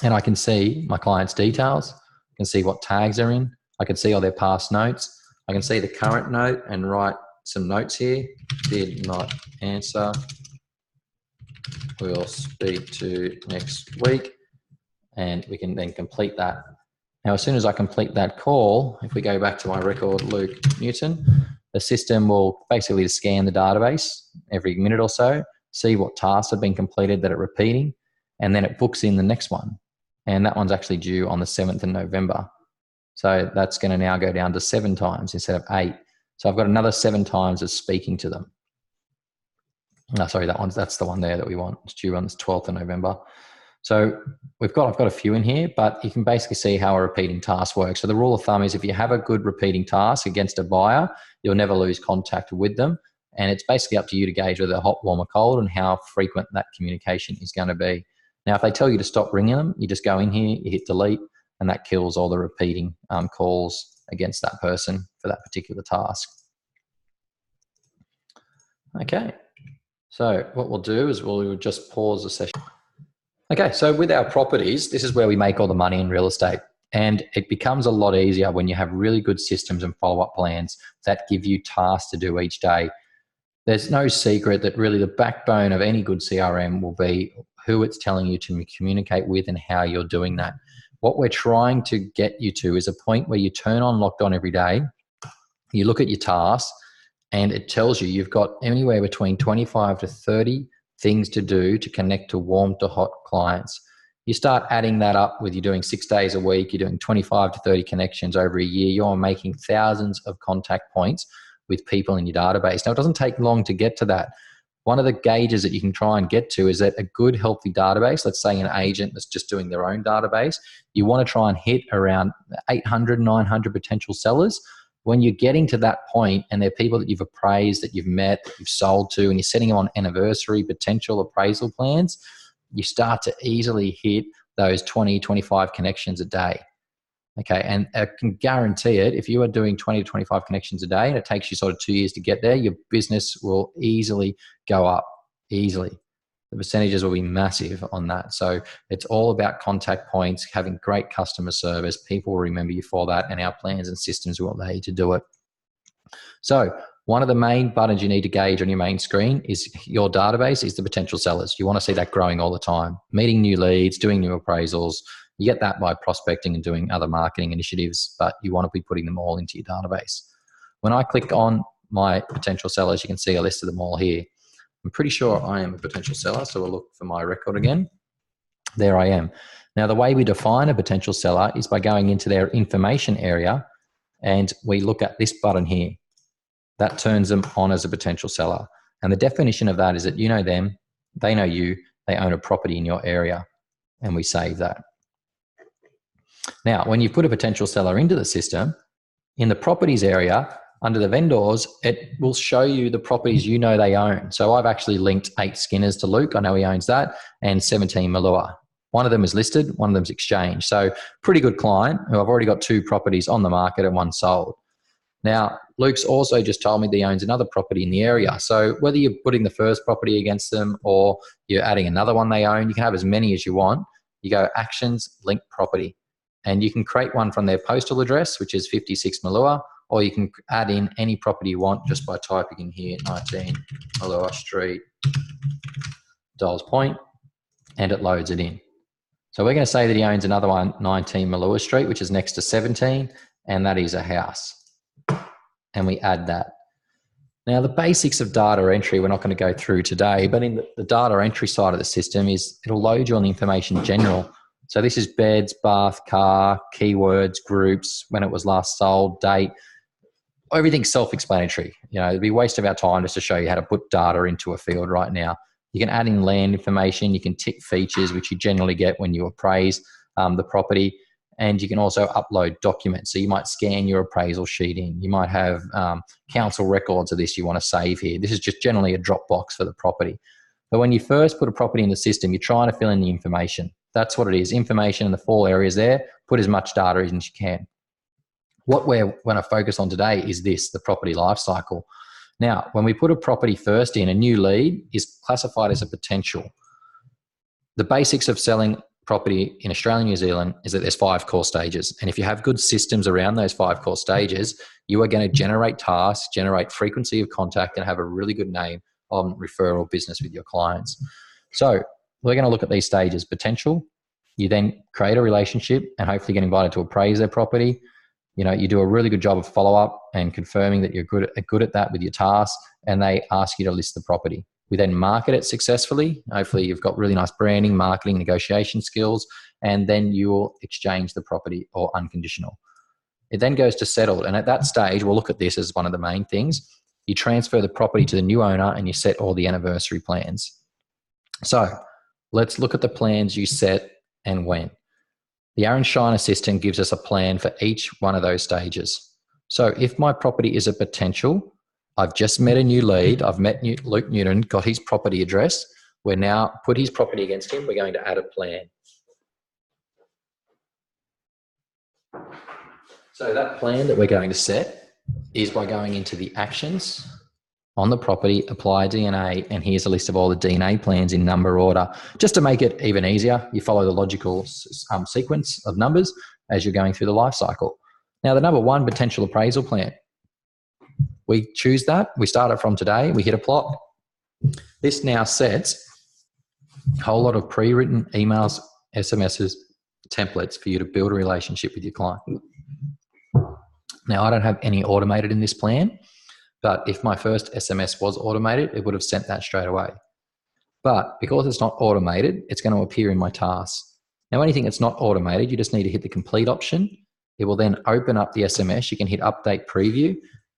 and I can see my client's details. I can see what tags are in. I can see all their past notes. I can see the current note and write some notes here. Did not answer. We'll speak to next week. And we can then complete that. Now, as soon as I complete that call, if we go back to my record, Luke Newton, the system will basically scan the database every minute or so, see what tasks have been completed that are repeating, and then it books in the next one. And that one's actually due on the 7th of November. So that's going to now go down to 7 times instead of 8. So I've got another 7 times of speaking to them. No, sorry, that's the one there that we want. It's due on the 12th of November. So I've got a few in here, but you can basically see how a repeating task works. So the rule of thumb is if you have a good repeating task against a buyer, you'll never lose contact with them. And it's basically up to you to gauge whether they're hot, warm, or cold, and how frequent that communication is going to be. Now, if they tell you to stop ringing them, you just go in here, you hit delete, and that kills all the repeating calls against that person for that particular task. Okay, so what we'll do is we'll just pause the session. Okay, so with our properties, this is where we make all the money in real estate. And it becomes a lot easier when you have really good systems and follow-up plans that give you tasks to do each day. there's no secret that really the backbone of any good CRM will be who it's telling you to communicate with and how you're doing that. What we're trying to get you to is a point where you turn on Locked On every day, you look at your tasks, and it tells you you've got anywhere between 25 to 30 things to do to connect to warm to hot clients. You start adding that up with you're doing 6 days a week, you're doing 25 to 30 connections over a year, you're making thousands of contact points with people in your database. Now, it doesn't take long to get to that. One of the gauges that you can try and get to is that a good, healthy database, let's say an agent that's just doing their own database, you want to try and hit around 800, 900 potential sellers. When you're getting to that point and they're people that you've appraised, that you've met, that you've sold to, and you're setting them on anniversary potential appraisal plans, you start to easily hit those 20, 25 connections a day. Okay, and I can guarantee it, if you are doing 20 to 25 connections a day and it takes you sort of 2 years to get there, your business will easily go up, easily. The percentages will be massive on that. So it's all about contact points, having great customer service. People will remember you for that, and our plans and systems will allow you to do it. So one of the main buttons you need to gauge on your main screen is your database, is the potential sellers. You want to see that growing all the time, meeting new leads, doing new appraisals. You get that by prospecting and doing other marketing initiatives, but you want to be putting them all into your database. When I click on my potential sellers, you can see a list of them all here. I'm pretty sure I am a potential seller, so we'll look for my record again. There I am. Now, the way we define a potential seller is by going into their information area, and we look at this button here. That turns them on as a potential seller. And the definition of that is that you know them, they know you, they own a property in your area, and we save that. Now, when you put a potential seller into the system, in the properties area, under the vendors, it will show you the properties you know they own. So I've actually linked 8 Skinners to Luke. I know he owns that, and 17 Malua. One of them is listed, one of them's exchanged. So pretty good client who I've already got 2 properties on the market and 1 sold. Now, Luke's also just told me that he owns another property in the area. So whether you're putting the first property against them or you're adding another one they own, you can have as many as you want. You go actions, link property. And you can create one from their postal address, which is 56 Malua, or you can add in any property you want just by typing in here 19 Malua Street, Dolls Point, and it loads it in. So we're going to say that he owns another one, 19 Malua Street, which is next to 17, and that is a house. And we add that. Now, the basics of data entry we're not going to go through today, but in the data entry side of the system is it'll load you on the information general. So this is beds, bath, car, keywords, groups, when it was last sold, date. Everything's self-explanatory. You know, it'd be a waste of our time just to show you how to put data into a field right now. You can add in land information. You can tick features, which you generally get when you appraise the property. And you can also upload documents. So you might scan your appraisal sheet in. You might have council records of this you want to save here. This is just generally a Dropbox for the property. But when you first put a property in the system, you're trying to fill in the information. That's what it is, information in the 4 areas there. Put as much data in as you can. What we're going to focus on today is this, the property life cycle. Now, when we put a property first in, a new lead is classified as a potential. The basics of selling property in Australia and New Zealand is that there's 5 core stages. And if you have good systems around those 5 core stages, you are going to generate tasks, generate frequency of contact, and have a really good name on referral business with your clients. So we're going to look at these stages. Potential, you then create a relationship and hopefully get invited to appraise their property. You know, you do a really good job of follow-up and confirming that you're good at that with your tasks, and they ask you to list the property. We then market it successfully. Hopefully you've got really nice branding, marketing, negotiation skills, and then you will exchange the property or unconditional. It then goes to settled. And at that stage, we'll look at this as one of the main things. You transfer the property to the new owner and you set all the anniversary plans. So let's look at the plans you set and when. The Aaron Shiner system gives us a plan for each one of those stages. So if my property is a potential, I've just met a new lead. I've met Luke Newton, got his property address. We're now put his property against him. We're going to add a plan. So that plan that we're going to set is by going into the actions on the property, apply DNA, and here's a list of all the DNA plans in number order. Just to make it even easier, you follow the logical sequence of numbers as you're going through the life cycle. Now, the number 1 potential appraisal plan. We choose that. We start it from today. We hit apply. This now sets a whole lot of pre-written emails, SMSs, templates for you to build a relationship with your client. Now, I don't have any automated in this plan, but if my first SMS was automated, it would have sent that straight away. But because it's not automated, it's going to appear in my tasks. Now, anything that's not automated, you just need to hit the complete option. It will then open up the SMS. You can hit update preview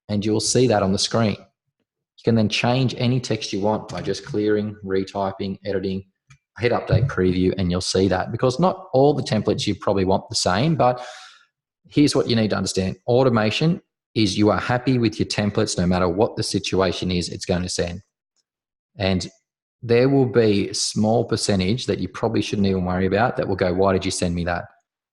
and you'll see that on the screen. You can then change any text you want by just clearing, retyping, editing, hit update preview, and you'll see that. Because not all the templates you probably want the same, but here's what you need to understand. Automation is you are happy with your templates no matter what the situation is, it's going to send. And there will be a small percentage that you probably shouldn't even worry about that will go, why did you send me that?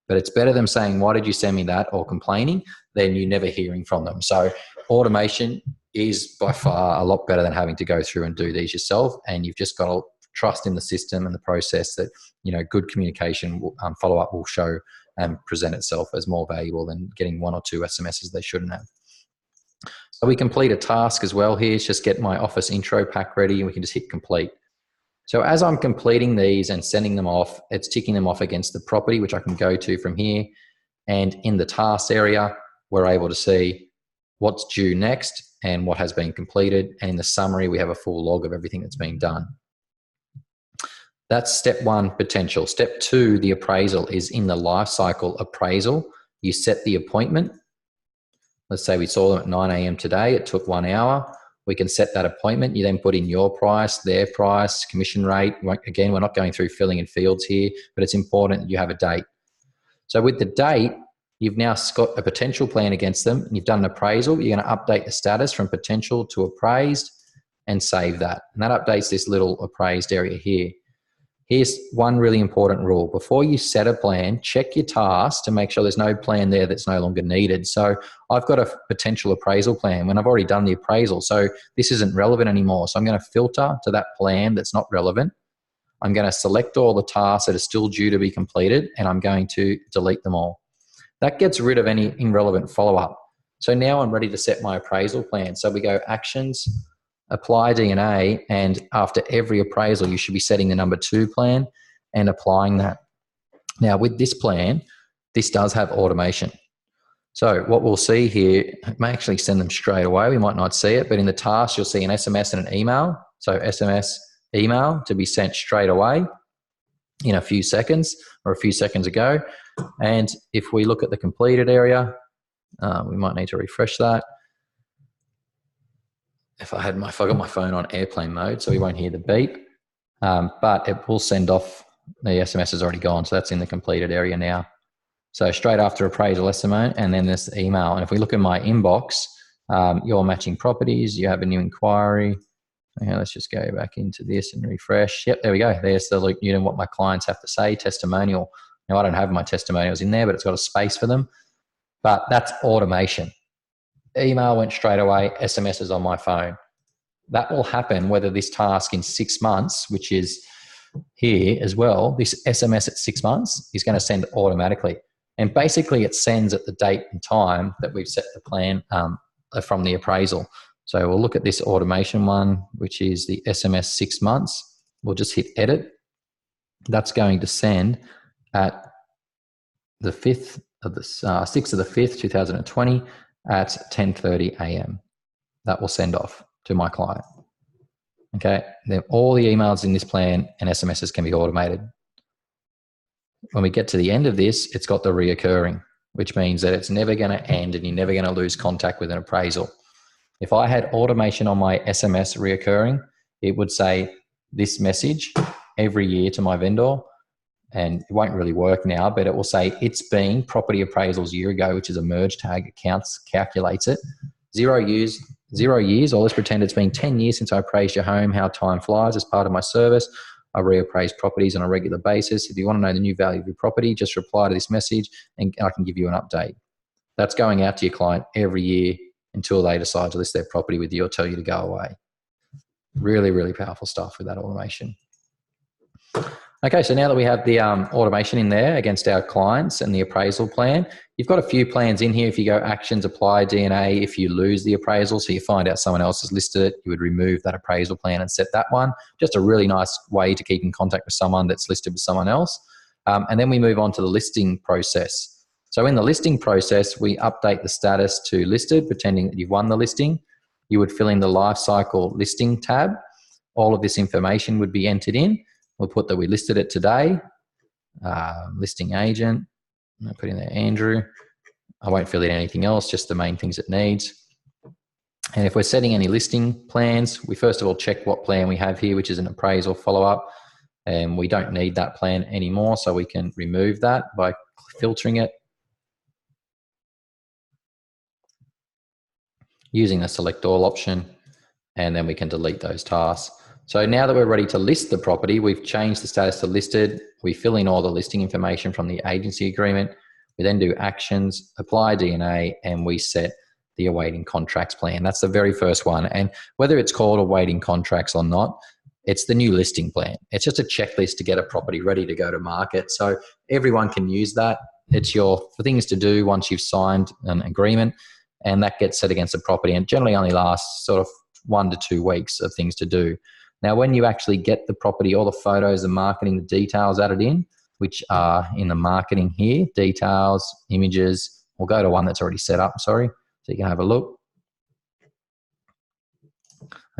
But it's better than saying, why did you send me that, or complaining, than you never hearing from them. So automation is by far a lot better than having to go through and do these yourself. And you've just got to trust in the system and the process that, good communication follow-up will show and present itself as more valuable than getting one or two SMSs they shouldn't have. So we complete a task as well here. It's just get my office intro pack ready and we can just hit complete. So as I'm completing these and sending them off, it's ticking them off against the property, which I can go to from here. And in the tasks area, we're able to see what's due next and what has been completed. And in the summary, we have a full log of everything that's been done. That's step one, potential. Step two, the appraisal, is in the life cycle appraisal. You set the appointment. Let's say we saw them at 9 a.m. today. It took 1 hour. We can set that appointment. You then put in your price, their price, commission rate. Again, we're not going through filling in fields here, but it's important that you have a date. So with the date, you've now got a potential plan against them. You've done an appraisal. You're going to update the status from potential to appraised and save that. And that updates this little appraised area here. Here's one really important rule. Before you set a plan, check your tasks to make sure there's no plan there that's no longer needed. So I've got a potential appraisal plan when I've already done the appraisal. So this isn't relevant anymore. So I'm going to filter to that plan that's not relevant. I'm going to select all the tasks that are still due to be completed, and I'm going to delete them all. That gets rid of any irrelevant follow-up. So now I'm ready to set my appraisal plan. So we go actions, apply DNA, and after every appraisal, you should be setting the number 2 plan and applying that. Now with this plan, this does have automation. So what we'll see here, it may actually send them straight away. We might not see it, but in the task, you'll see an SMS and an email. So SMS, email to be sent straight away in a few seconds or a few seconds ago. And if we look at the completed area, we might need to refresh that. If I got my phone on airplane mode, so we won't hear the beep, but it will send off. The SMS is already gone, so that's in the completed area now. So straight after appraisal SMS, and then this email. And if we look at my inbox, you're matching properties, you have a new inquiry. Okay, let's just go back into this and refresh. Yep, there we go. There's the Luke Newton, what my clients have to say, testimonial. Now I don't have my testimonials in there, but it's got a space for them. But that's automation. Email went straight away, SMS is on my phone. That will happen whether this task in 6 months, which is here as well, this SMS at 6 months is going to send automatically. And basically it sends at the date and time that we've set the plan from the appraisal. So we'll look at this automation one, which is the SMS 6 months. We'll just hit edit. That's going to send at the 6th of the 5th, 2020 at 10:30 a.m. That will send off to my client. Okay, then all the emails in this plan and SMSs can be automated. When we get to the end of this, it's got the reoccurring, which means that it's never going to end and you're never going to lose contact with an appraisal. If I had automation on my SMS reoccurring, it would say this message every year to my vendor, and it won't really work now, but it will say it's been property appraisals a year ago, which is a merge tag, calculates it. 0 years, or let's pretend it's been 10 years since I appraised your home, how time flies. As part of my service, I reappraise properties on a regular basis. If you want to know the new value of your property, just reply to this message and I can give you an update. That's going out to your client every year until they decide to list their property with you or tell you to go away. Really, really powerful stuff with that automation. Okay, so now that we have the automation in there against our clients and the appraisal plan, you've got a few plans in here. If you go actions, apply DNA, if you lose the appraisal, so you find out someone else has listed it, you would remove that appraisal plan and set that one. Just a really nice way to keep in contact with someone that's listed with someone else. And then we move on to the listing process. So in the listing process, we update the status to listed, pretending that you've won the listing. You would fill in the life cycle listing tab. All of this information would be entered in. We'll put that we listed it today, listing agent. I'll put in there Andrew. I won't fill in anything else, just the main things it needs. And if we're setting any listing plans, we first of all check what plan we have here, which is an appraisal follow-up. And we don't need that plan anymore, so we can remove that by filtering it. Using the select all option, and then we can delete those tasks. So now that we're ready to list the property, we've changed the status to listed. We fill in all the listing information from the agency agreement. We then do actions, apply DNA, and we set the awaiting contracts plan. That's the very first one. And whether it's called awaiting contracts or not, it's the new listing plan. It's just a checklist to get a property ready to go to market. So everyone can use that. It's your things to do once you've signed an agreement, and that gets set against the property, and generally only lasts sort of 1 to 2 weeks of things to do. Now, when you actually get the property, all the photos, the marketing, the details added in, which are in the marketing here, details, images. We'll go to one that's already set up, sorry, so you can have a look.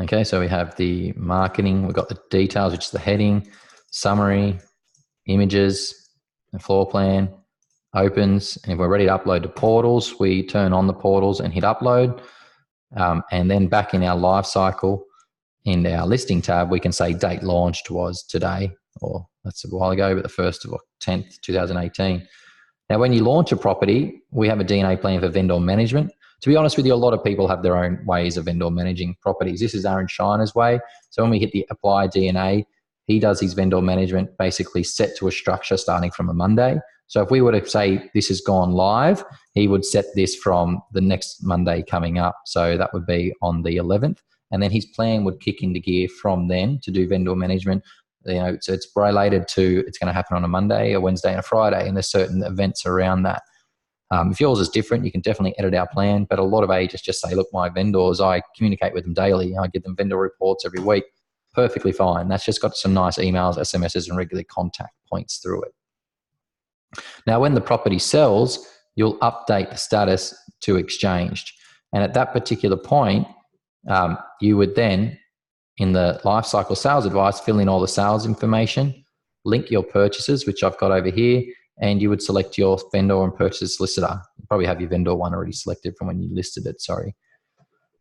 Okay, so we have the marketing, we've got the details, which is the heading, summary, images, the floor plan, opens, and if we're ready to upload to portals, we turn on the portals and hit upload. And then back in our life cycle, in our listing tab, we can say date launched was today, or that's a while ago, but the 1st of 10th, 2018. Now, when you launch a property, we have a DNA plan for vendor management. To be honest with you, a lot of people have their own ways of vendor managing properties. This is Aaron Shiner's way. So when we hit the apply DNA, he does his vendor management basically set to a structure starting from a Monday. So if we were to say this has gone live, he would set this from the next Monday coming up. So that would be on the 11th. And then his plan would kick into gear from then to do vendor management. You know, so it's related to, it's going to happen on a Monday, a Wednesday, and a Friday, and there's certain events around that. If yours is different, you can definitely edit our plan, but a lot of agents just say, look, my vendors, I communicate with them daily. I give them vendor reports every week. Perfectly fine. That's just got some nice emails, SMSs, and regular contact points through it. Now, when the property sells, you'll update the status to exchanged. And at that particular point, you would then, in the lifecycle sales advice, fill in all the sales information, link your purchases, which I've got over here, and you would select your vendor and purchase solicitor. You probably have your vendor one already selected from when you listed it, sorry.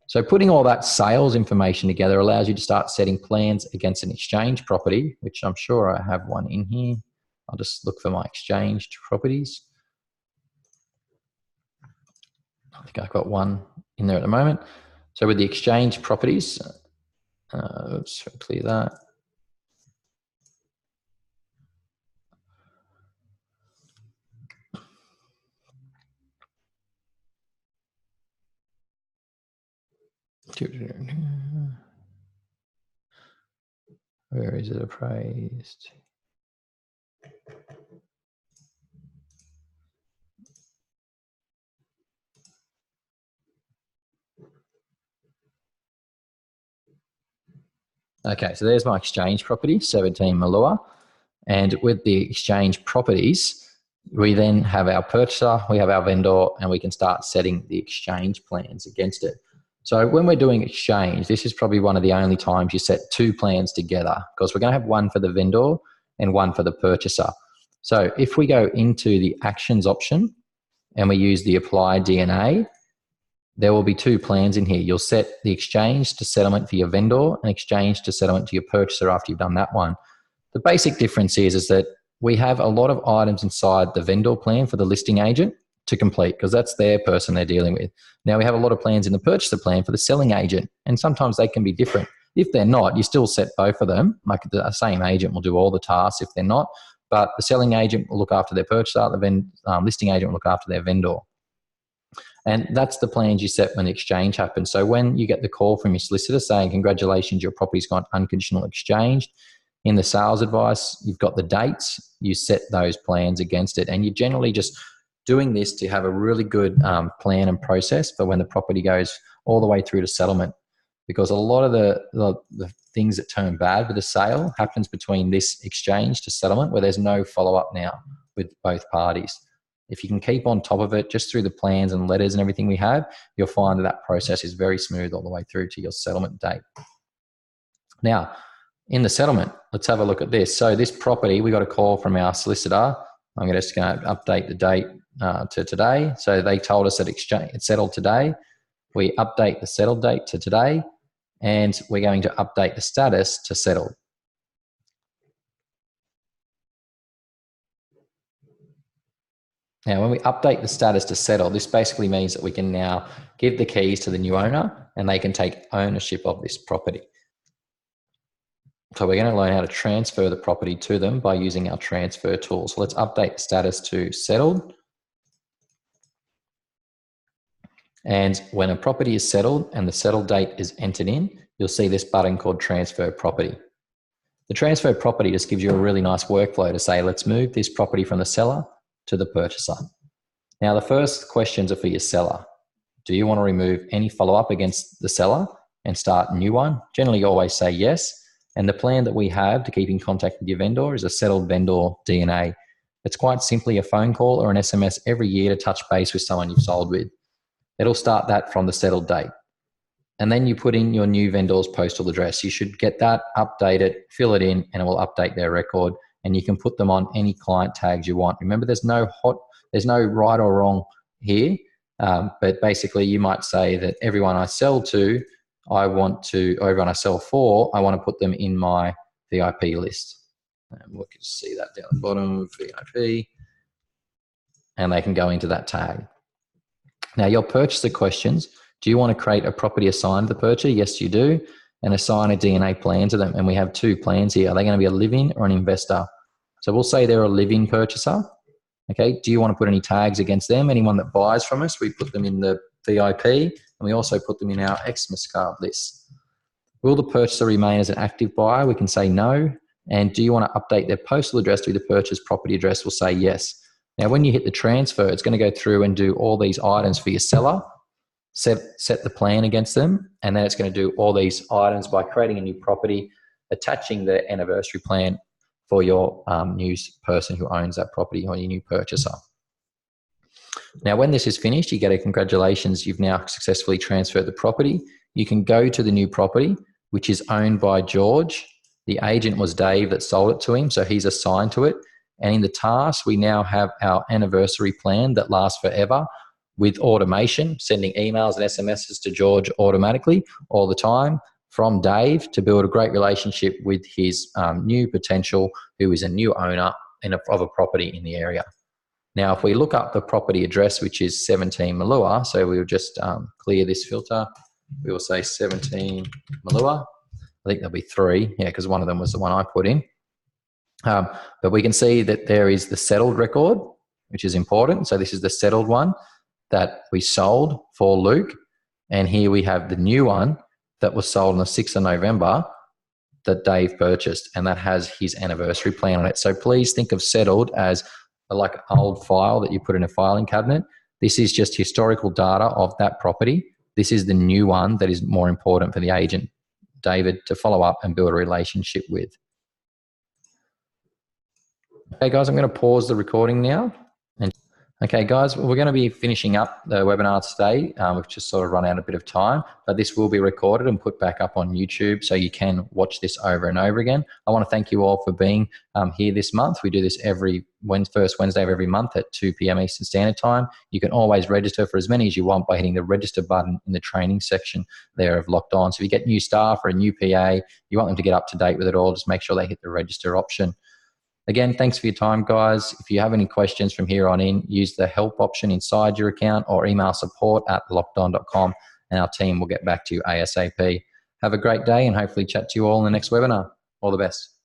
So putting all that sales information together allows you to start setting plans against an exchange property, which I'm sure I have one in here. I'll just look for my exchanged properties. I think I've got one in there at the moment. So with the exchange properties, let's clear that. Where is it appraised? Okay, so there's my exchange property, 17 Malua. And with the exchange properties, we then have our purchaser, we have our vendor, and we can start setting the exchange plans against it. So when we're doing exchange, this is probably one of the only times you set 2 plans together, because we're going to have one for the vendor and one for the purchaser. So if we go into the actions option and we use the apply DNA, there will be 2 plans in here. You'll set the exchange to settlement for your vendor and exchange to settlement to your purchaser after you've done that one. The basic difference is that we have a lot of items inside the vendor plan for the listing agent to complete, because that's their person they're dealing with. Now we have a lot of plans in the purchaser plan for the selling agent, and sometimes they can be different. If they're not, you still set both of them. Like the same agent will do all the tasks if they're not, but the selling agent will look after their purchaser, the listing agent will look after their vendor. And that's the plans you set when the exchange happens. So when you get the call from your solicitor saying, congratulations, your property's gone unconditional exchanged, In the sales advice, you've got the dates, you set those plans against it, and you're generally just doing this to have a really good plan and process for when the property goes all the way through to settlement. Because a lot of the things that turn bad with a sale happens between this exchange to settlement, where there's no follow-up now with both parties. If you can keep on top of it just through the plans and letters and everything we have, you'll find that that process is very smooth all the way through to your settlement date. Now, in the settlement, let's have a look at this. So this property, we got a call from our solicitor. I'm just going to update the date to today. So they told us that it settled today. We update the settled date to today, and we're going to update the status to settled. Now, when we update the status to settle, this basically means that we can now give the keys to the new owner and they can take ownership of this property. So we're going to learn how to transfer the property to them by using our transfer tool. So let's update the status to settled. And when a property is settled and the settled date is entered in, you'll see this button called transfer property. The transfer property just gives you a really nice workflow to say, let's move this property from the seller to the purchaser. Now, the first questions are for your seller. Do you want to remove any follow-up against the seller and start a new one? Generally, you always say yes. And the plan that we have to keep in contact with your vendor is a settled vendor DNA. It's quite simply a phone call or an SMS every year to touch base with someone you've sold with. It'll start that from the settled date. And then you put in your new vendor's postal address. You should get that, update it, fill it in, and it will update their record. And you can put them on any client tags you want. Remember, there's no right or wrong here, but basically you might say that everyone I sell to, or everyone I sell for, I want to put them in my VIP list. And we can see that down the bottom, VIP, and they can go into that tag. Now, your purchaser questions, do you want to create a property assigned to the purchaser? Yes, you do. And assign a DNA plan to them. And we have two plans here. Are they going to be a live-in or an investor? So we'll say they're a live-in purchaser. Okay, do you want to put any tags against them? Anyone that buys from us, we put them in the VIP, and we also put them in our Xmas card list. Will the purchaser remain as an active buyer? We can say no. And do you want to update their postal address to the purchase property address? We'll say yes. Now, when you hit the transfer, it's going to go through and do all these items for your seller, set the plan against them, and then it's going to do all these items by creating a new property, attaching the anniversary plan for your new person who owns that property or your new purchaser. Now, when this is finished, you get a congratulations, you've now successfully transferred the property. You can go to the new property, which is owned by George. The agent was Dave that sold it to him, so he's assigned to it. And in the task, we now have our anniversary plan that lasts forever with automation, sending emails and SMSs to George automatically all the time from Dave to build a great relationship with his new potential, who is a new owner of a property in the area. Now, if we look up the property address, which is 17 Malua, so we'll just clear this filter. We will say 17 Malua. I think there'll be 3, yeah, because one of them was the one I put in. But we can see that there is the settled record, which is important. So this is the settled one that we sold for Luke. And here we have the new one that was sold on the 6th of November that Dave purchased, and that has his anniversary plan on it. So please think of settled as like an old file that you put in a filing cabinet. This is just historical data of that property. This is the new one that is more important for the agent, David, to follow up and build a relationship with. Okay, guys, I'm going to pause the recording now. Okay, guys, we're going to be finishing up the webinar today. We've just sort of run out a bit of time, but this will be recorded and put back up on YouTube, so you can watch this over and over again. I want to thank you all for being here this month. We do this every first Wednesday of every month at 2 p.m. Eastern Standard Time. You can always register for as many as you want by hitting the register button in the training section there of Locked On. So if you get new staff or a new PA, you want them to get up to date with it all, just make sure they hit the register option. Again, thanks for your time, guys. If you have any questions from here on in, use the help option inside your account or email support@lockedon.com, and our team will get back to you ASAP. Have a great day and hopefully chat to you all in the next webinar. All the best.